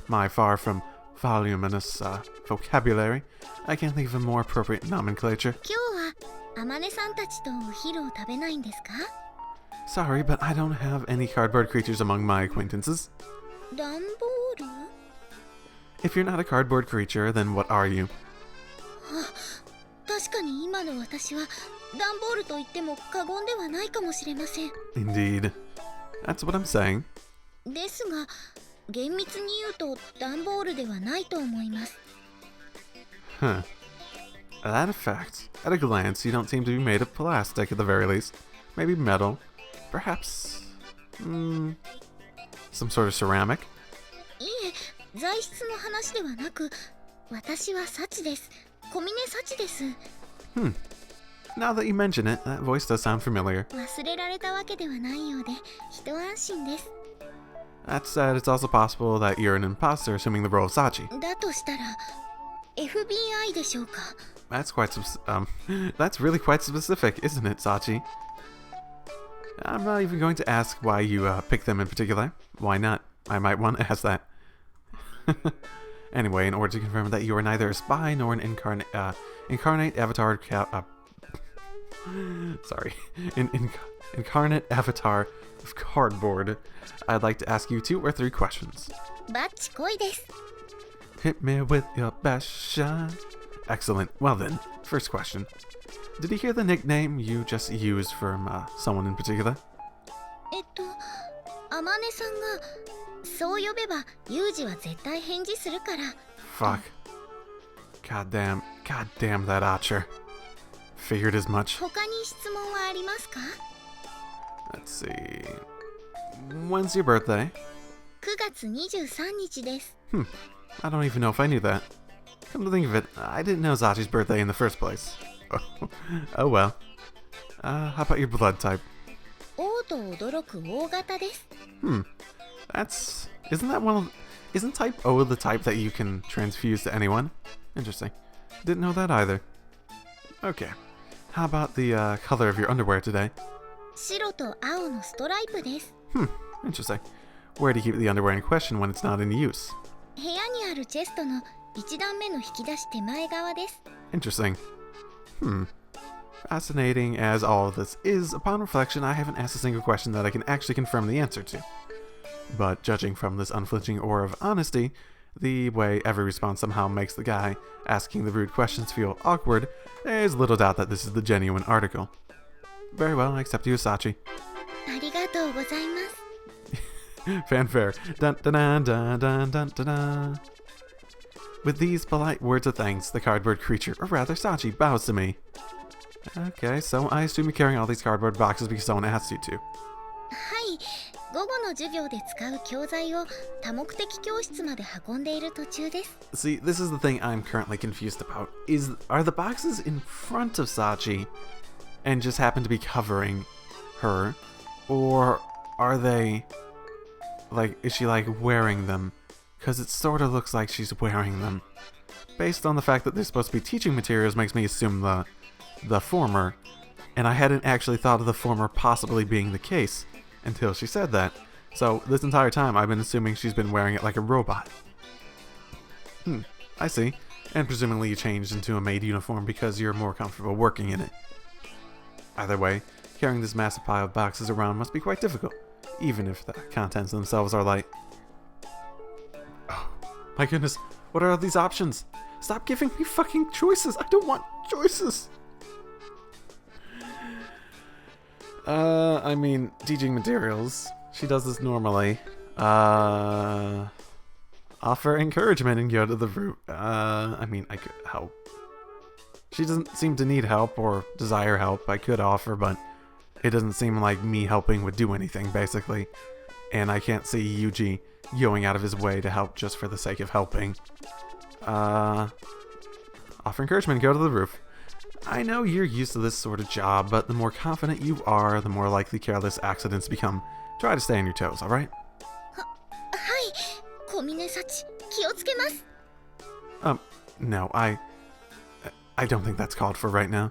my far from voluminous vocabulary, I can't think of a more appropriate nomenclature. 今日は天音さんたちとお昼を食べないんですか？ Sorry, but I don't have any cardboard creatures among my acquaintances. 段ボール？ If you're not a cardboard creature, then what are you? 確かに今の私は段ボールと言っても過言ではないかもしれません。 Indeed. That's what I'm saying. ですが、厳密に言うと段ボールではないと思います。 Huh. That effect. At a glance, you don't seem to be made of plastic at the very least. Maybe metal. Perhaps... some sort of ceramic? いえ、材質の話ではなく、私はサチです。小峰サチです。 Now that you mention it, that voice does sound familiar. 忘れられたわけではないようで、一安心です。 That said, it's also possible that you're an imposter assuming the role of Sachi. だとしたら、FBI でしょうか。 That's that's really quite specific, isn't it, Sachi? I'm not even going to ask why you picked them in particular. Why not? I might want to ask that. Anyway, in order to confirm that you are neither a spy nor an incarnate avatar incarnate avatar of cardboard, I'd like to ask you 2 or 3 questions. バッチコイです。 Hit me with your best shot. Excellent. Well then, first question. Did you hear the nickname you just used from someone in particular? 天音さんがそう呼べばユージは絶対返事するから。 Fuck. God damn that Archer. Figured as much. 他に質問はありますか？ Let's see. When's your birthday? 9月23日です。 I don't even know if I knew that. Come to think of it, I didn't know Zachi's birthday in the first place. Oh well. How about your blood type? 王と驚く大型です。 Isn't type O the type that you can transfuse to anyone? Interesting. Didn't know that either. Okay. How about the color of your underwear today? 白と青のストライプです。 Interesting. Where do you keep the underwear in question when it's not in use? 部屋にあるチェストの1段目の引き出し手前側です。 Interesting. Fascinating as all of this is, upon reflection, I haven't asked a single question that I can actually confirm the answer to. But judging from this unflinching aura of honesty, the way every response somehow makes the guy asking the rude questions feel awkward, there's little doubt that this is the genuine article. Very well, I accept you as Sachi. ありがとうございます。 Fanfare. Dun dun dun dun dun dun dun dun. With these polite words of thanks, the cardboard creature, or rather Sachi, bows to me. Okay, so I assume you're carrying all these cardboard boxes because someone asked you to. はい、午後の授業で使う教材を多目的教室まで運んでいる途中です。 See, this is the thing I'm currently confused about. Are the boxes in front of Sachi and just happen to be covering her? Or are they, is she wearing them? Because it sort of looks like she's wearing them. Based on the fact that they're supposed to be teaching materials makes me assume the former, and I hadn't actually thought of the former possibly being the case until she said that. So this entire time I've been assuming she's been wearing it like a robot. I see. And presumably you changed into a maid uniform because you're more comfortable working in it. Either way, carrying this massive pile of boxes around must be quite difficult, even if the contents themselves are light. Oh, my goodness, what are all these options? Stop giving me fucking choices! I don't want choices! I mean, teaching materials. She does this normally. Offer encouragement and go to the route. I mean, I could help. She doesn't seem to need help or desire help. I could offer, but it doesn't seem like me helping would do anything, basically. And I can't see Yuuji going out of his way to help just for the sake of helping. Offer encouragement, go to the roof. I know you're used to this sort of job, but the more confident you are, the more likely careless accidents become. Try to stay on your toes, alright? はい、小峰幸、気をつけます。 No, I don't think that's called for right now.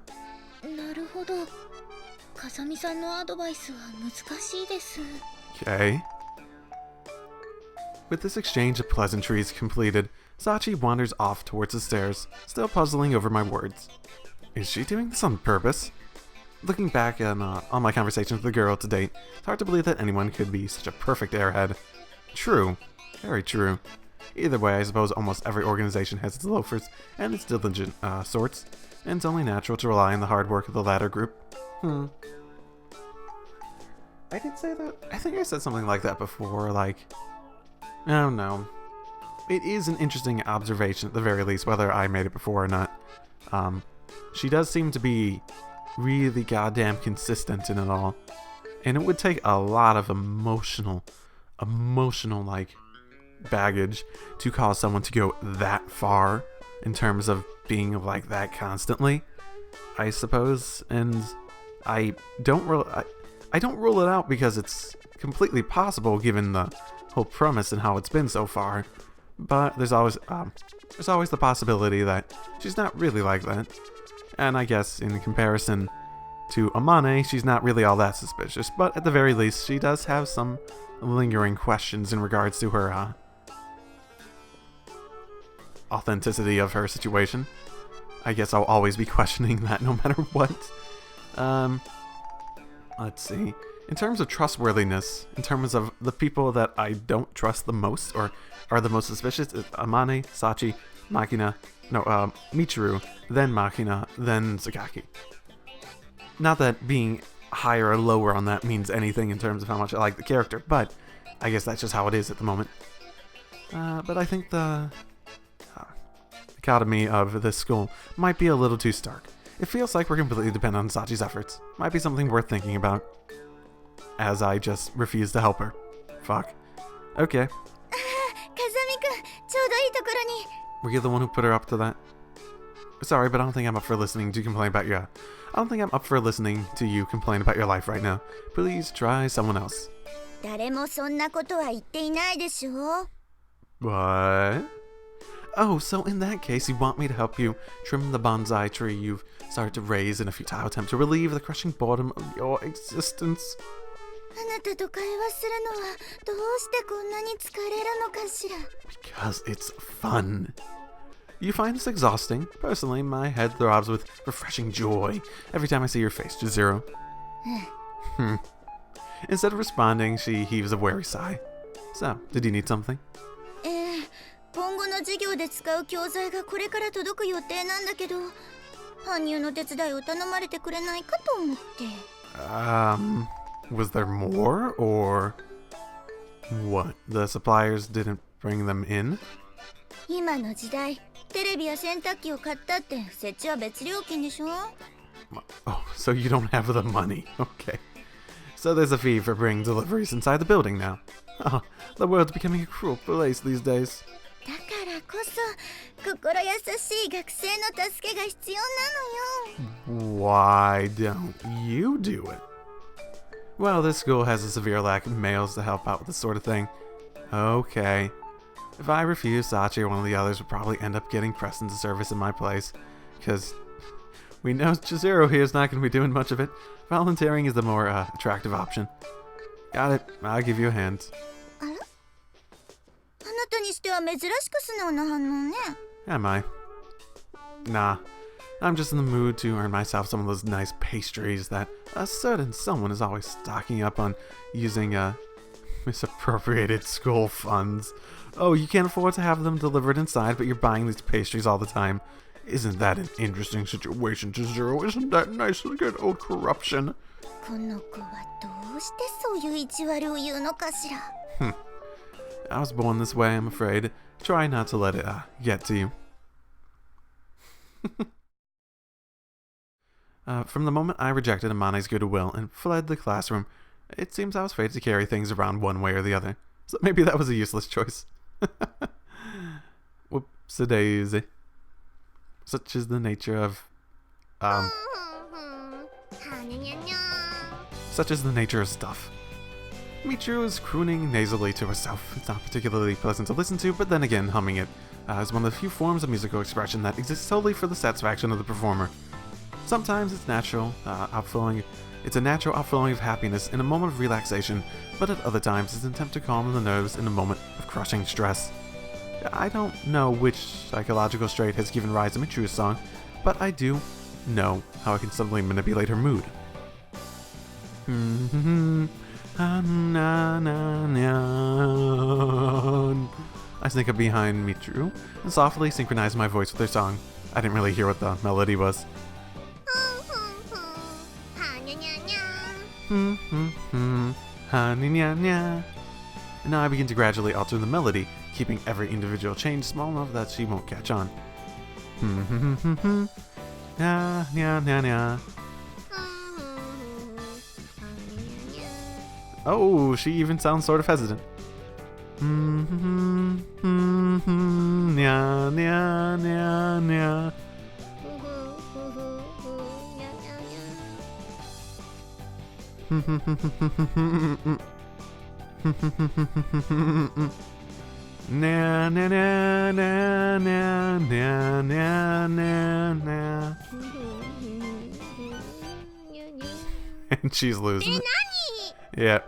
なるほど。風見さんのアドバイスは難しいです。 Okay. With this exchange of pleasantries completed, Sachi wanders off towards the stairs, still puzzling over my words. Is she doing this on purpose? Looking back on my conversations with the girl to date, it's hard to believe that anyone could be such a perfect airhead. True. Very true. Either way, I suppose almost every organization has its loafers and its diligent sorts, and it's only natural to rely on the hard work of the latter group. I did say that. I think I said something like that before, like... I don't know. It is an interesting observation, at the very least, whether I made it before or not. She does seem to be really goddamn consistent in it all. And it would take a lot of emotional, like, baggage to cause someone to go that far in terms of being like that constantly, I suppose. And I don't rule it out because it's completely possible given the whole premise and how it's been so far. But there's always the possibility that she's not really like that. And I guess in comparison to Amane, she's not really all that suspicious. But at the very least, she does have some lingering questions in regards to her authenticity of her situation. I guess I'll always be questioning that no matter what. Let's see. In terms of trustworthiness, in terms of the people that I don't trust the most or are the most suspicious, it's Amane, Sachi, Machina, Mitra, then Machina, then Sakaki. Not that being higher or lower on that means anything in terms of how much I like the character, but I guess that's just how it is at the moment. But I think the dichotomy of this school might be a little too stark. It feels like we're completely dependent on Sachi's efforts. Might be something worth thinking about. As I just refuse to help her. Fuck. Okay. 風見くん、ちょうどいいところに。 Were you the one who put her up to that? Sorry, but I don't think I'm up for listening to you complain about your... I don't think I'm up for listening to you complain about your life right now. Please try someone else. 誰もそんなことは言っていないでしょ。 What? Oh, so in that case, you want me to help you trim the bonsai tree you've started to raise in a futile attempt to relieve the crushing boredom of your existence? あなたと会話するのはどうしてこんなに疲れるのかしら。 Because it's fun. You find this exhausting? Personally, my head throbs with refreshing joy every time I see your face, Jizero. Instead of responding, she heaves a weary sigh. So, did you need something? 今後の授業で使う教材がこれから届く予定なんだけど、搬入の手伝いを頼まれてくれないかと思って。Was there more, or what? The suppliers didn't bring them in? 今の時代、テレビや洗濯機を買ったって設置は別料金でしょ？ Oh, so you don't have the money. Okay. So there's a fee for bringing deliveries inside the building now. Oh, the world's becoming a cruel place these days. だからこそ心優しい学生の助けが必要なのよ。 Why don't you do it? Well, this school has a severe lack of males to help out with this sort of thing. Okay. If I refuse, Sachi or one of the others would probably end up getting pressed into service in my place. Because we know Chizuru here is not going to be doing much of it. Volunteering is the more attractive option. Got it. I'll give you a hand. あら？あなたにしては珍しく素直な反応ね。 Am I? Nah. I'm just in the mood to earn myself some of those nice pastries that a certain someone is always stocking up on using misappropriated school funds. Oh, you can't afford to have them delivered inside, but you're buying these pastries all the time. Isn't that an interesting situation, Jizero? Isn't that nice to get old corruption? この子はどうしてそういう意地悪を言うのかしら。I was born this way, I'm afraid. Try not to let it get to you. From the moment I rejected Amane's goodwill and fled the classroom, it seems I was fated to carry things around one way or the other. So maybe that was a useless choice. Whoops-a-daisy. Such is the nature of Such is the nature of stuff. Mitra is crooning nasally to herself. It's not particularly pleasant to listen to, but then again, humming it is one of the few forms of musical expression that exists solely for the satisfaction of the performer. Sometimes it's natural, outflowing. It's a natural outflowing of happiness in a moment of relaxation, but at other times it's an attempt to calm the nerves in a moment of crushing stress. I don't know which psychological trait has given rise to Mitra's song, but I do know how I can subtly manipulate her mood. I sneak up behind Mitra and softly synchronize my voice with her song. I didn't really hear what the melody was. And now I begin to gradually alter the melody, keeping every individual change small enough that she won't catch on. Oh, she even sounds sort of hesitant. And she's losing it. Yeah.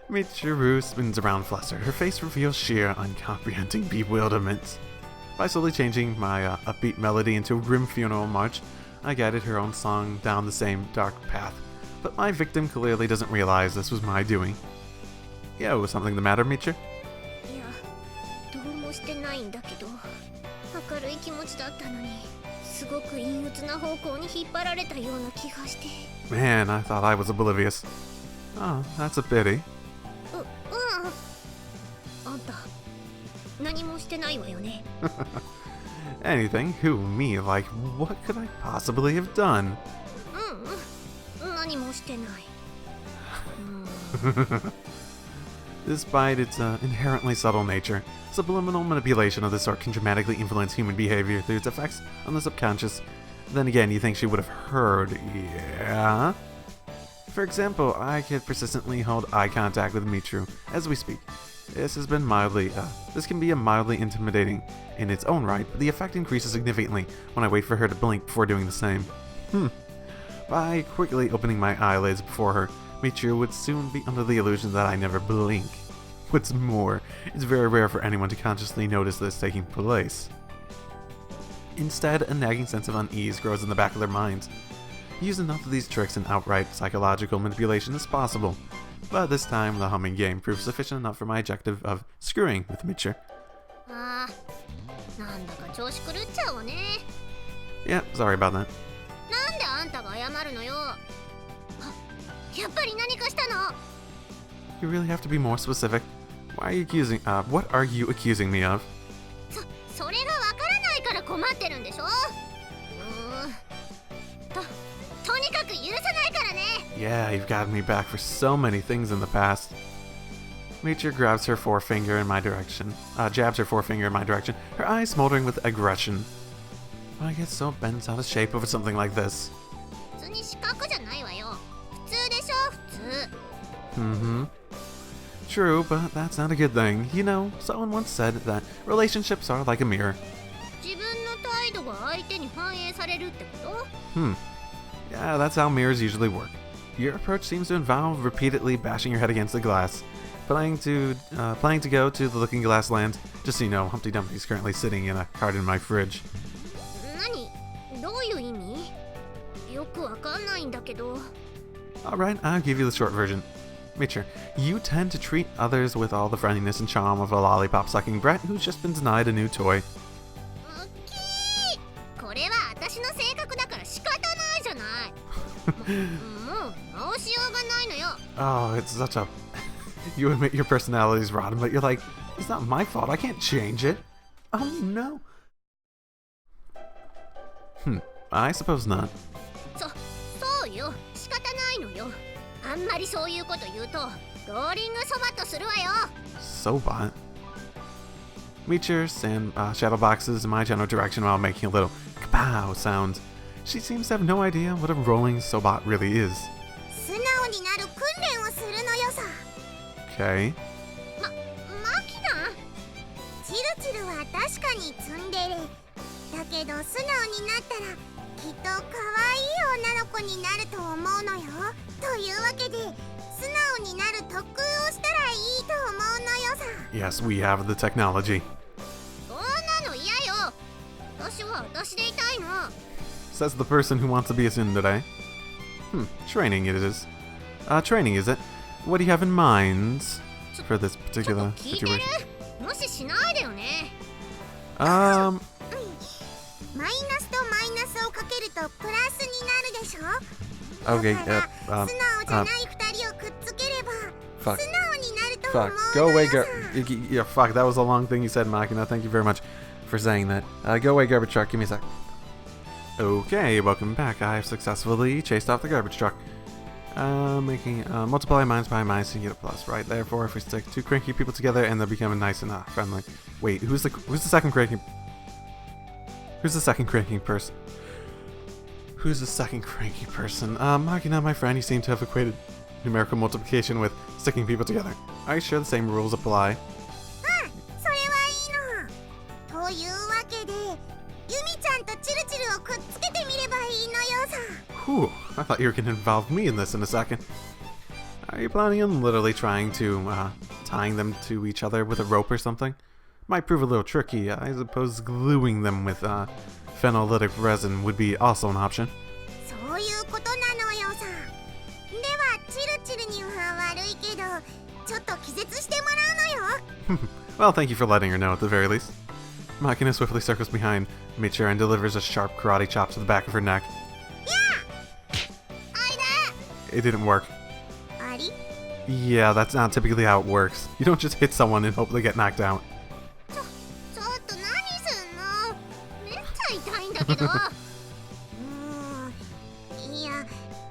Michiru spins around flustered. Her face reveals sheer, uncomprehending bewilderment. By slowly changing my upbeat melody into a grim funeral march, I guided her own song down the same dark path. But my victim clearly doesn't realize this was my doing. Yo, something the matter, Mitra? いや、どうもしてないんだけど、明るい気持ちだったのに、すごく陰鬱な方向に引っ張られたような気がして。Man, I thought I was oblivious. Oh, that's a pity. あんた、何もしてないわよね。Anything? Who, me? Like, what could I possibly have done? 何もしてない。Despite its inherently subtle nature, subliminal manipulation of this sort can dramatically influence human behavior through its effects on the subconscious. Then again, you think she would have heard, yeah? For example, I could persistently hold eye contact with Mitra as we speak. This can be mildly intimidating in its own right, but the effect increases significantly when I wait for her to blink before doing the same. By quickly opening my eyelids before her, Mitra would soon be under the illusion that I never blink. What's more, it's very rare for anyone to consciously notice this taking place. Instead, a nagging sense of unease grows in the back of their minds. Use enough of these tricks and outright psychological manipulation as possible, but this time the humming game proved sufficient enough for my objective of screwing with Mitra. ああ、なんだか調子狂っちゃうわね。Yeah, sorry about that. なんであんたが謝るのよ。あ、やっぱり何かしたの。 You really have to be more specific. What are you accusing me of? それがわからないから困ってるんでしょ。とにかく許さないからね。Yeah, you've gotten me back for so many things in the past. Mitra grabs her forefinger in my direction, jabs her forefinger in my direction, her eyes smoldering with aggression. I get so bent out of shape over something like this. 普通に四角じゃないわよ。普通でしょ、普通。True, but that's not a good thing. You know, someone once said that relationships are like a mirror. 自分の態度が相手に反映されるってこと？ Yeah, that's how mirrors usually work. Your approach seems to involve repeatedly bashing your head against the glass. Planning to go to the Looking Glass land. Just so you know, Humpty Dumpty's currently sitting in a cart in my fridge. 何？どういう意味？よくわかんないんだけど。 Alright, I'll give you the short version. Mitra, you tend to treat others with all the friendliness and charm of a lollipop-sucking brat who's just been denied a new toy. これは私の性格だから仕方ないじゃない。もう直しようがないのよ。 Oh, it's such a... You admit your personality's rotten, but you're like, it's not my fault, I can't change it. Oh no. I suppose not. そうよ、仕方ないのよ。あんまりそういうこと言うとローリングそばっとするわよ。 Sobot. Mitra shadow boxes in my general direction while making a little kapow sound. She seems to have no idea what a rolling sobot really is. 素直になる訓練をするのよさ。 Okay. マキナ。チルチルは確かにツンデレだけど素直になったらきっと可愛い女の子になると思うのよ。というわけで素直になる特訓をしたらいいと思うのよさ。 Yes, we have the technology. そんなの嫌よ。私は私でいたいの。 Says the person who wants to be a tsundere. Training it is. Training is it? What do you have in mind for this ちょっと particular 聞いてる situation? 無視しないでよね。マイナスとマイナスをかけるとプラスになるでしょ。 Okay, だから素直じゃない二人をくっつければ fuck. 素直になると思う Fuck. の Go よ away, さ。 yeah, fuck. That was a long thing you said, Machina. Thank you very much for saying that. Go away, garbage truck. Give me a sec. Okay, welcome back. I've successfully chased off the garbage truck. Making multiply minus by minus to get a plus, right? Therefore, if we stick two cranky people together and they're becoming nice and friendly. Wait, who's the second cranky? Who's the second cranky person? Who's the second cranky person? Machina, my friend, you seem to have equated numerical multiplication with sticking people together. Are you sure the same rules apply? それはいいの。というわけでユミちゃんとチルチルをくっつけてみればいいのよさ。 Whew, I thought you were going to involve me in this in a second. Are you planning on literally trying to, tying them to each other with a rope or something? Might prove a little tricky. I suppose gluing them with, phenylytic resin would be also an option. そういうことなのよさ。ではチルチルには悪いけどちょっと気絶してもらうのよ。 Well, thank you for letting her know at the very least. Machina swiftly circles behind Mitra and delivers a sharp karate chop to the back of her neck. It didn't work. あり Yeah, that's not typically how it works. You don't just hit someone and hope they get knocked out. ちょっと何すんの。めっちゃ痛いんだけど。いや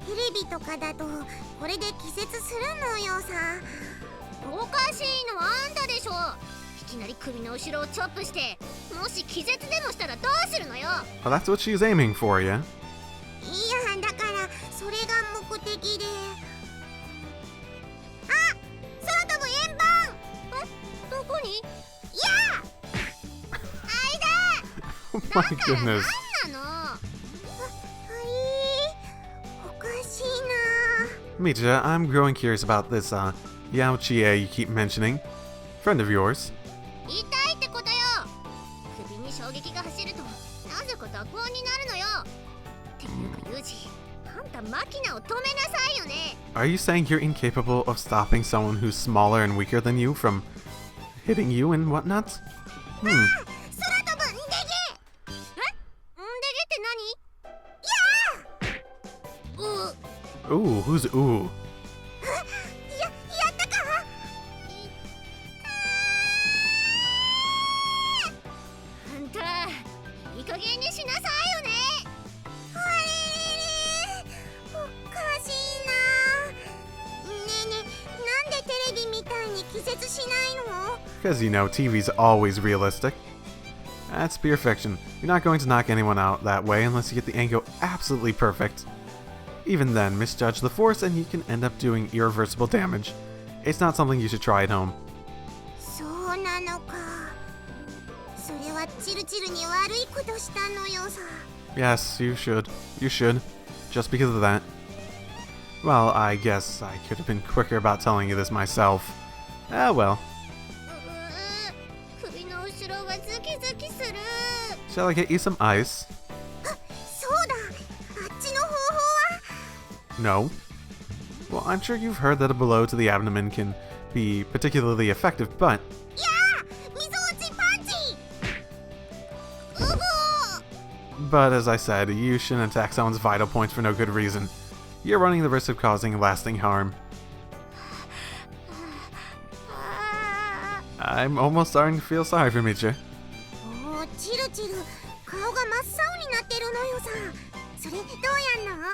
テレビとかだとこれで気絶するのよさ。おかしいのはあんたでしょ。いきなり首の後ろをチョップしてもし気絶でもしたらどうするのよ。 Well, that's what she's aiming for, yeah? いやだからそれが目的で。あ、空飛ぶ円盤。どこに。いや Oh my goodness. なんなの。おかしいな。 Mitra, I'm growing curious about this, Yao Chie you keep mentioning. Friend of yours. 痛いってことよ。首に衝撃が走るとなぜか濁音になるのよ。っていうかユージ、あんたマキナを止めなさいよね。 Are you saying you're incapable of stopping someone who's smaller and weaker than you from hitting you and whatnot? 空飛ぶんでげ。んでげって何。Ooh, who's ooh? やったか。あんたいい加減にしなさいよね。あれれれおかしいな。ねえねえなんでテレビみたいに気絶しないの。 Because, you know, TV's always realistic. That's pure fiction. You're not going to knock anyone out that way unless you get the angle absolutely perfect. Even then, misjudge the force and you can end up doing irreversible damage. It's not something you should try at home. そうなのか。それはチルチルに悪いことしたのよさ。 Yes, you should. You should. Just because of that. Well, I guess I could have been quicker about telling you this myself. Ah, well. 首の後ろがズキズキする。 Shall I get you some ice? そうだ。あっちの方法は。 No. Well, I'm sure you've heard that a blow to the abdomen can be particularly effective, but いやー、溝落ちパンチ。うほー。 But as I said, you shouldn't attack someone's vital points for no good reason. You're running the risk of causing lasting harm. I'm almost starting to feel sorry for Mitra. おー、チルチル顔が真っ青になってるのよさ。それどうやんの。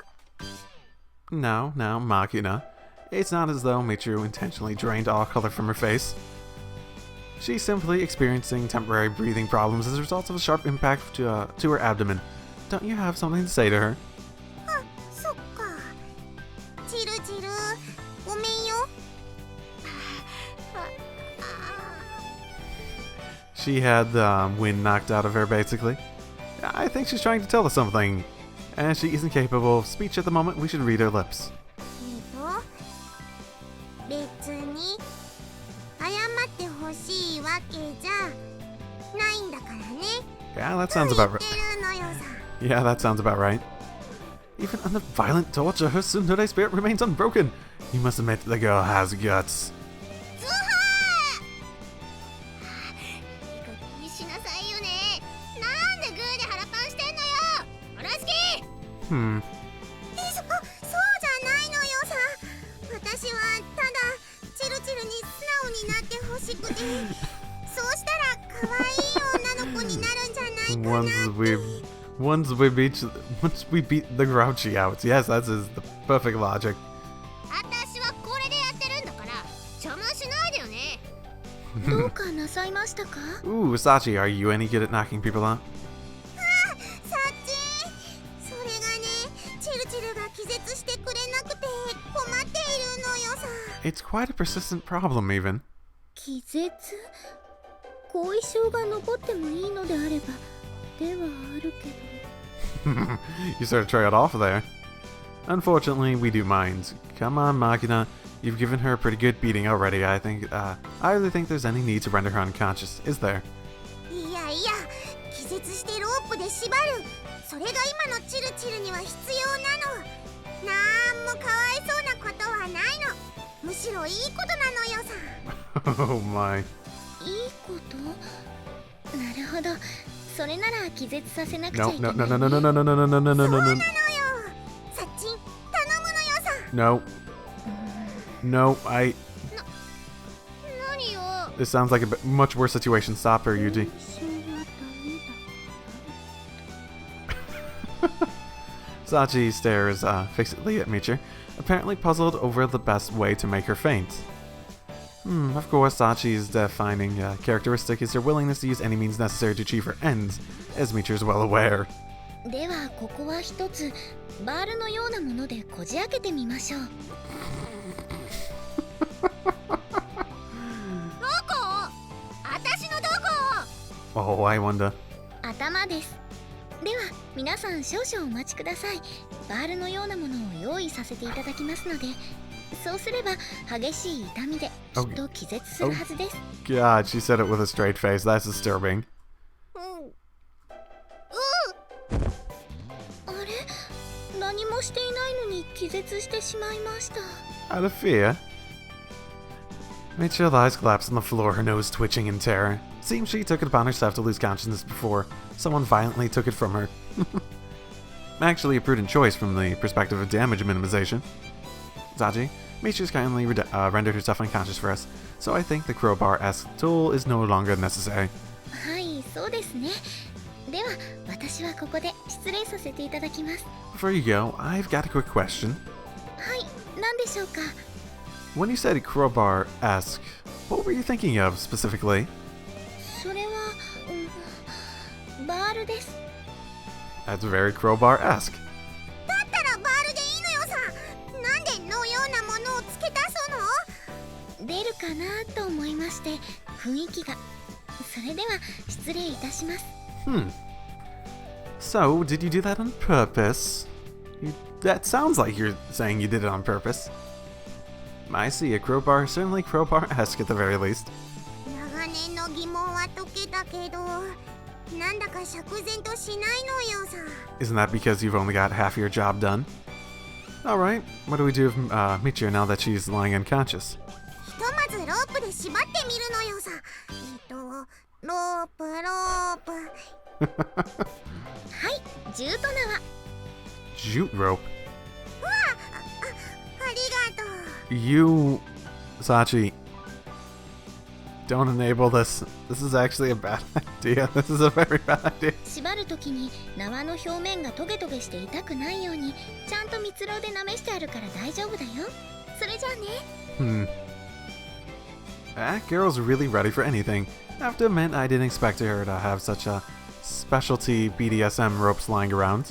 No, Machina. It's not as though Mitra intentionally drained all color from her face. She's simply experiencing temporary breathing problems as a result of a sharp impact to her abdomen. don't you have something to say to her? そっか。チルチル、ごめんよ。She had the wind knocked out of her, basically. I think she's trying to tell us something. And she isn't capable of speech at the moment. We should read her lips. 別に謝ってほしいわけじゃないんだからね。 Yeah, that sounds about right. 言ってるのよさ。 Yeah, that sounds about right. Even under violent torture, her tsundere spirit remains unbroken. You must admit the girl has guts. ズハー！いい加減にしなさいよね。なんでグーで腹パンしてんのよ。オラスキー。Hmm. そうじゃないのよさ。私はただチルチルに素直になってほしくて、そうしたら可愛い女の子になるんじゃないかなって。Once we beat the grouchy out. Yes, that is the perfect logic. 私はこれでやってるんだから邪魔しないでよね。どうかなさいましたか？ Ooh, Sachi, are you any good at knocking people out? サッチー、それがね、チルチルが気絶してくれなくて困っているのよさ。 It's quite a persistent problem, even. 気絶？後遺症が残ってもいいのであればではあるけど。You sort of trailed off there. Unfortunately, we do mind. Come on, Machina. You've given her a pretty good beating already, I think. I really think there's any need to render her unconscious, is there? いやいや、気絶してロープで縛る。それが今のチルチルには必要なの。なんもかわいそうなことはないの。むしろいいことなのよさ。Oh my. いいこと？なるほど。それなら気絶させなくちゃいけない。No. そうなのよ。サッチン、頼むのよさ。No, I. 何よ。 This sounds like a much worse situation. Stop her, Yuuji. Sachi stares fixedly at Mitra, apparently puzzled over the best way to make her faint. Of course, Sachi's defining characteristic is her willingness to use any means necessary to achieve her ends, as Mitra is well aware. ではここは一つバールのようなものでこじ開けてみましょう。どこ？私のどこ？ Oh, I wonder. 頭です。では皆さん少々お待ちください。バールのようなものを用意させていただきますので、そうすれば激しい痛みできっと気絶するはずです。God, she said it with a straight face. That's disturbing. あれ？何もしていないのに気絶してしまいました。 Out of fear, Mitra lies collapsed on the floor, her nose twitching in terror. Seems she took it upon herself to lose consciousness before someone violently took it from her. Actually, a prudent choice from the perspective of damage minimization. Sachi, Mitra's kindly rendered herself unconscious for us, so I think the crowbar-esque tool is no longer necessary. はい、そうですね。では私はここで失礼させていただきます。 Before you go, I've got a quick question. はい、何でしょうか。 When you said crowbar-esque, what were you thinking of specifically? それは、バールです。 That's very crowbar-esque. だったらバールでいいのよさ。なんでのようなものを付け足すの？出るかなと思いまして、雰囲気が。それでは失礼いたします。So, did you do that on purpose? That sounds like you're saying you did it on purpose. I see, a crowbar, certainly crowbar-esque at the very least. 長年の疑問は解けたけど、なんだか釈然としないのよさ。 Isn't that because you've only got half your job done? Alright, what do we do with Mitra now that she's lying unconscious? ひとまずロープで縛ってみるのよさ。ロープ。はい、ジュート縄。 Jute rope. ありがとう。 You, Sachi, don't enable this. This is actually a bad idea. This is a very bad idea. 縛るときに縄の表面がトゲトゲして痛くないようにちゃんと蜜蝋で舐めしてあるから大丈夫だよ。それじゃあね。That girl's really ready for anything. I have to admit, I didn't expect her to have such specialty BDSM ropes lying around.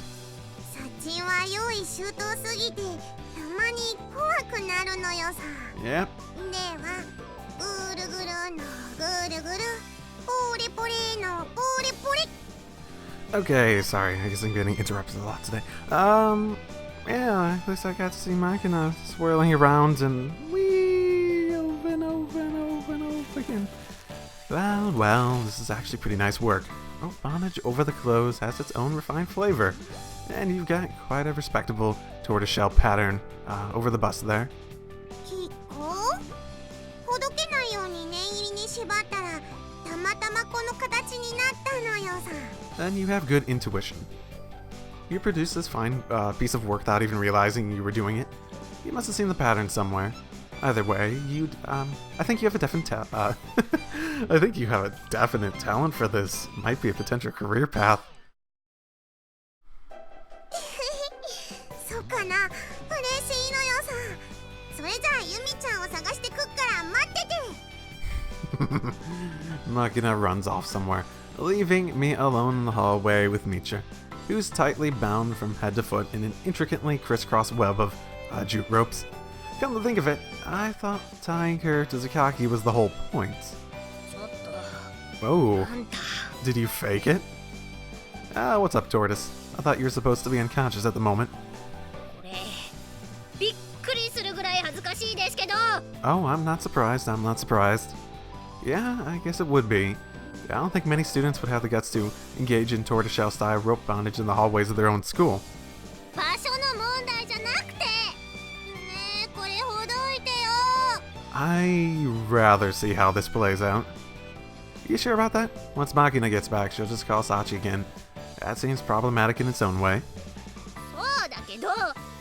サチは用意周到すぎてたまに怖くなるのよさ。 Yep. ではぐるぐるのぐるぐるポレポレのポレポレ。 Okay, sorry, I guess I'm getting interrupted a lot today. Yeah, at least I got to see Machina swirling around and wee over and over and over and over again. Well, this is actually pretty nice work. Oh, bondage over the clothes has its own refined flavor. And you've got quite a respectable tortoiseshell pattern over the bust there. きこほどけないように念入りに縛ったらたまたまこの形になったのよさ。 Then you have good intuition. You produced this fine piece of work without even realizing you were doing it. You must have seen the pattern somewhere. Either way, I think you have a I think you have a definite talent for this. Might be a potential career path. そうかな、嬉しいのよさ。それじゃあユミちゃんを探してくっから待ってて。 Machina runs off somewhere, leaving me alone in the hallway with Mitra, who's tightly bound from head to foot in an intricately crisscross web of jute ropes. Come to think of it, I thought tying her to Zakaki was the whole point. ちょっと Oh, あんた did you fake it? What's up, Tortoise? I thought you were supposed to be unconscious at the moment. これびっくりするぐらい恥ずかしいですけど。 Oh, I'm not surprised, I'm not surprised. Yeah, I guess it would be. I don't think many students would have the guts to engage in tortoiseshell-style rope bondage in the hallways of their own school. 場所の問題じゃなくて、ねえこれほどいてよ。 I'd rather see how this plays out. You sure about that? Once Machina gets back, she'll just call Sachi again. That seems problematic in its own way. そうだけど、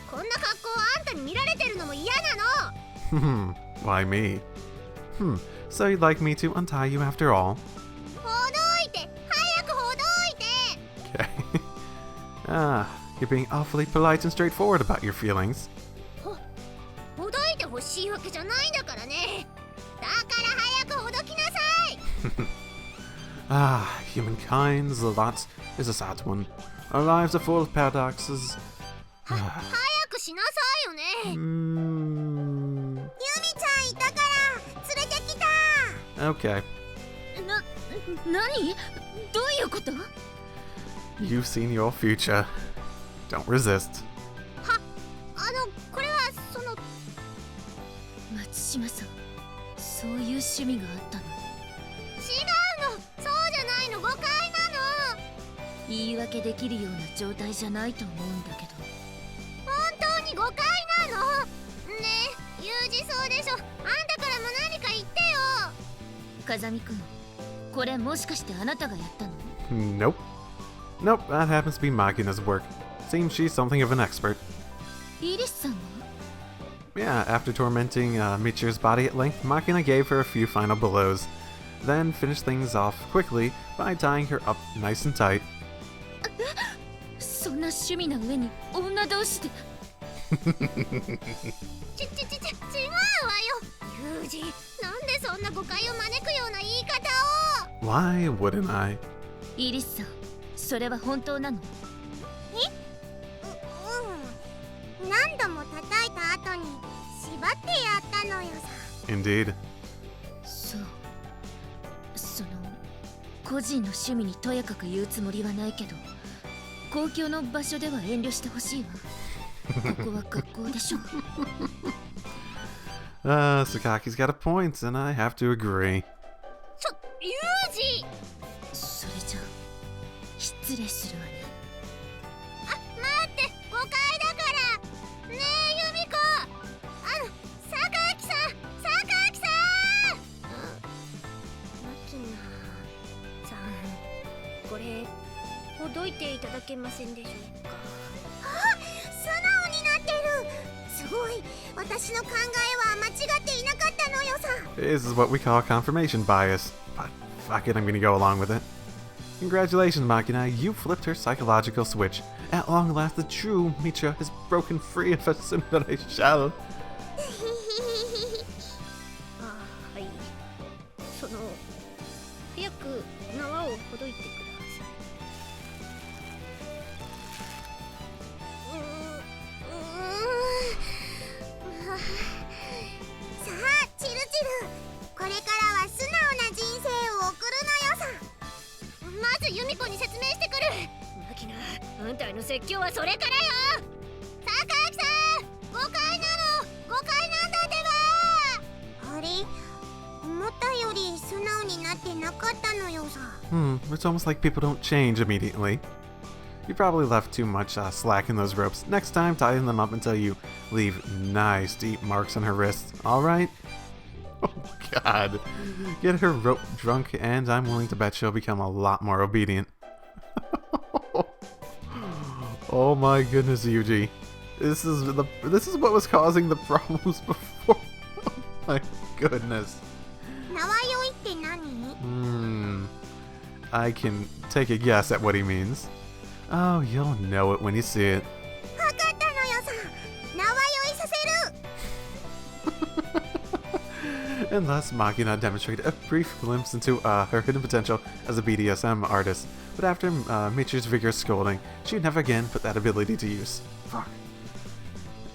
こんな格好あんたに見られてるのも嫌なの。 Why me? So you'd like me to untie you after all? ほどいて、早くほどいて。 Okay. You're being awfully polite and straightforward about your feelings. ほどいてほしいわけじゃないんだからね。だから早くほどきなさい。Humankind's lot is a sad one. Our lives are full of paradoxes. 早くしなさいよね。ユミちゃんいたから連れてきた。 Okay. 何？どういうこと？ You've seen your future. Don't resist. これはその松島さん、そういう趣味があったの。違うの、そうじゃないの、誤解なの。言い訳できるような状態じゃないと思うんだけど。本当に誤解なの。ねえ、ユージそうでしょ。あんたからも何か言ってよ。風見くん、これもしかしてあなたがやったの？ Nope. Nope, that happens to be Machina's work. Seems she's something of an expert. イリスさんは？ Yeah, after tormenting Mitra's body at length, Machina gave her a few final blows, then finished things off quickly by tying her up nice and tight. そんな趣味な上に女同士で。違うわよ。ユージ、なんでそんな誤解を招くような言い方を。 Why wouldn't I? イリスさん、それは本当なの？何度も叩いた後に縛ってやったのよさ。 Indeed. そう。その個人の趣味にとやかく言うつもりはないけど、公共の場所では遠慮してほしいわ。ここは学校でしょ。Sakaki's got a point, and I have to agree. ユージ。それじゃ失礼するわね。待って、誤解だから。ねえ、ユミコ。榊さん。マキナさん、これほどいていただけませんでしょうか。素直になってる。すごい。私の考えは間違っていなかったのよさ。 This is what we call confirmation bias. But fuck it, I'm gonna go along with it. Congratulations, Machina. You flipped her psychological switch. At long last, the true Mitra has broken free of a sympathetic shell. はい。早く縄をほどいてください。さあチルチル、これからは素直な人生を送るのよさ。まずユミコに説明してくる。マキナ、あんたの説教はそれからよ。榊さん、誤解なの、誤解なんだってば。あれ、思ったより素直になってなかったのよさ。It's almost like people don't change immediately. You probably left too much slack in those ropes. Next time, tighten them up until you leave nice deep marks on her wrists. Alright? Oh god. Get her rope drunk and I'm willing to bet she'll become a lot more obedient. Oh my goodness, Yuuji. This is what was causing the problems before. Oh my goodness. 縄酔いって何？ I can take a guess at what he means. Oh, you'll know it when you see it. わかったのよさ。縄酔いさせる。 And thus, Machina demonstrated a brief glimpse into her hidden potential as a BDSM artist. But after Mitra's vigorous scolding, she'd never again put that ability to use. Fuck.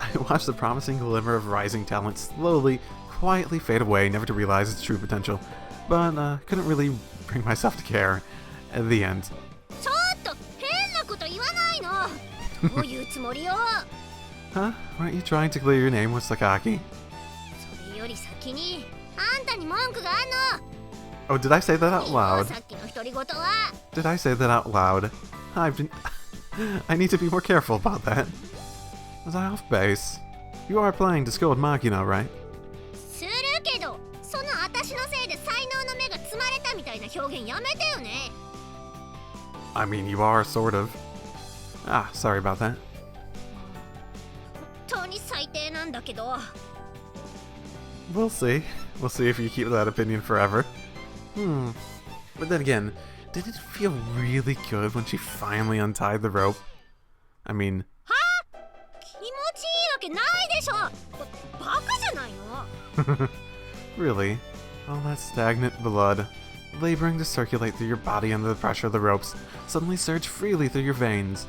I watched the promising glimmer of rising talent slowly, quietly fade away, never to realize its true potential. But couldn't really bring myself to care at the end. ちょっと変なこと言わないの。どういうつもりよ。 Huh? Weren't you trying to clear your name with Sakaki? それより先にあんたに文句があんの。 Oh, did I say that out loud? さっきの独り言は。 Did I say that out loud? I've been... I need to be more careful about that. Was I off base? You are playing to scold Machina, right? するけど、その私のせいで才能の目が摘まれたみたいな表現やめてよね。 I mean, you are, sort of. Ah, sorry about that. 本当に最低なんだけど。 We'll see. We'll see if you keep that opinion forever. But then again, did it feel really good when she finally untied the rope? I mean... 気持ちいいわけないでしょ。バカじゃないの。 Really? All that stagnant blood, laboring to circulate through your body under the pressure of the ropes, suddenly surge freely through your veins.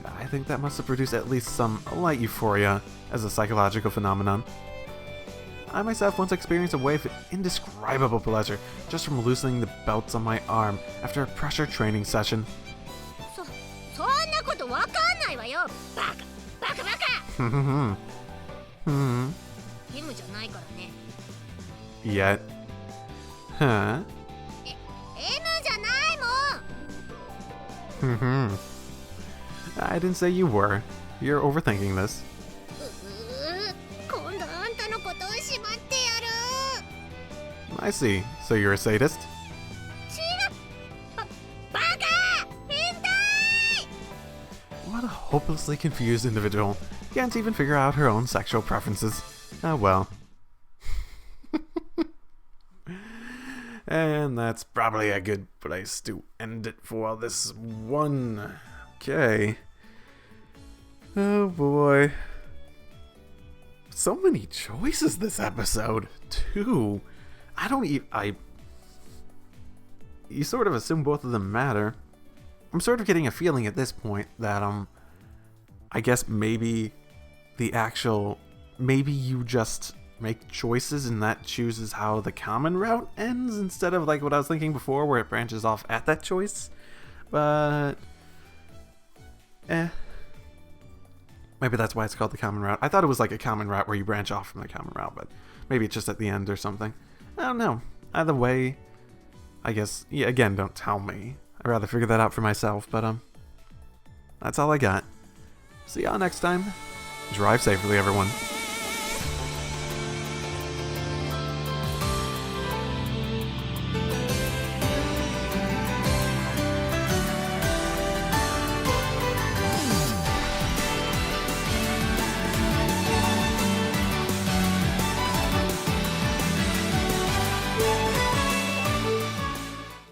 I think that must have produced at least some light euphoria as a psychological phenomenon. I myself once experienced a wave of indescribable pleasure just from loosening the belts on my arm after a pressure training session. そんなことわかんないわよ。バカバカバカ。 M じゃないからね。 Yet. Huh? M じゃないもん。 I didn't say you were. You're overthinking this. 今度あんたのことをしまってやる。 I see. So you're a sadist? チラバカ変態。 What a hopelessly confused individual. Can't even figure out her own sexual preferences. Oh well. And that's probably a good place to end it for this one. Okay. Oh boy. So many choices this episode, too. You sort of assume both of them matter. I'm sort of getting a feeling at this point that, I guess maybe maybe you just make choices and that chooses how the common route ends instead of like what I was thinking before where it branches off at that choice. But maybe that's why it's called the common route. I thought it was like a common route where you branch off from the common route, but maybe it's just at the end or something. I don't know. Either way, I guess, yeah, again, don't tell me. I'd rather figure that out for myself, but that's all I got. See y'all next time. Drive safely, everyone.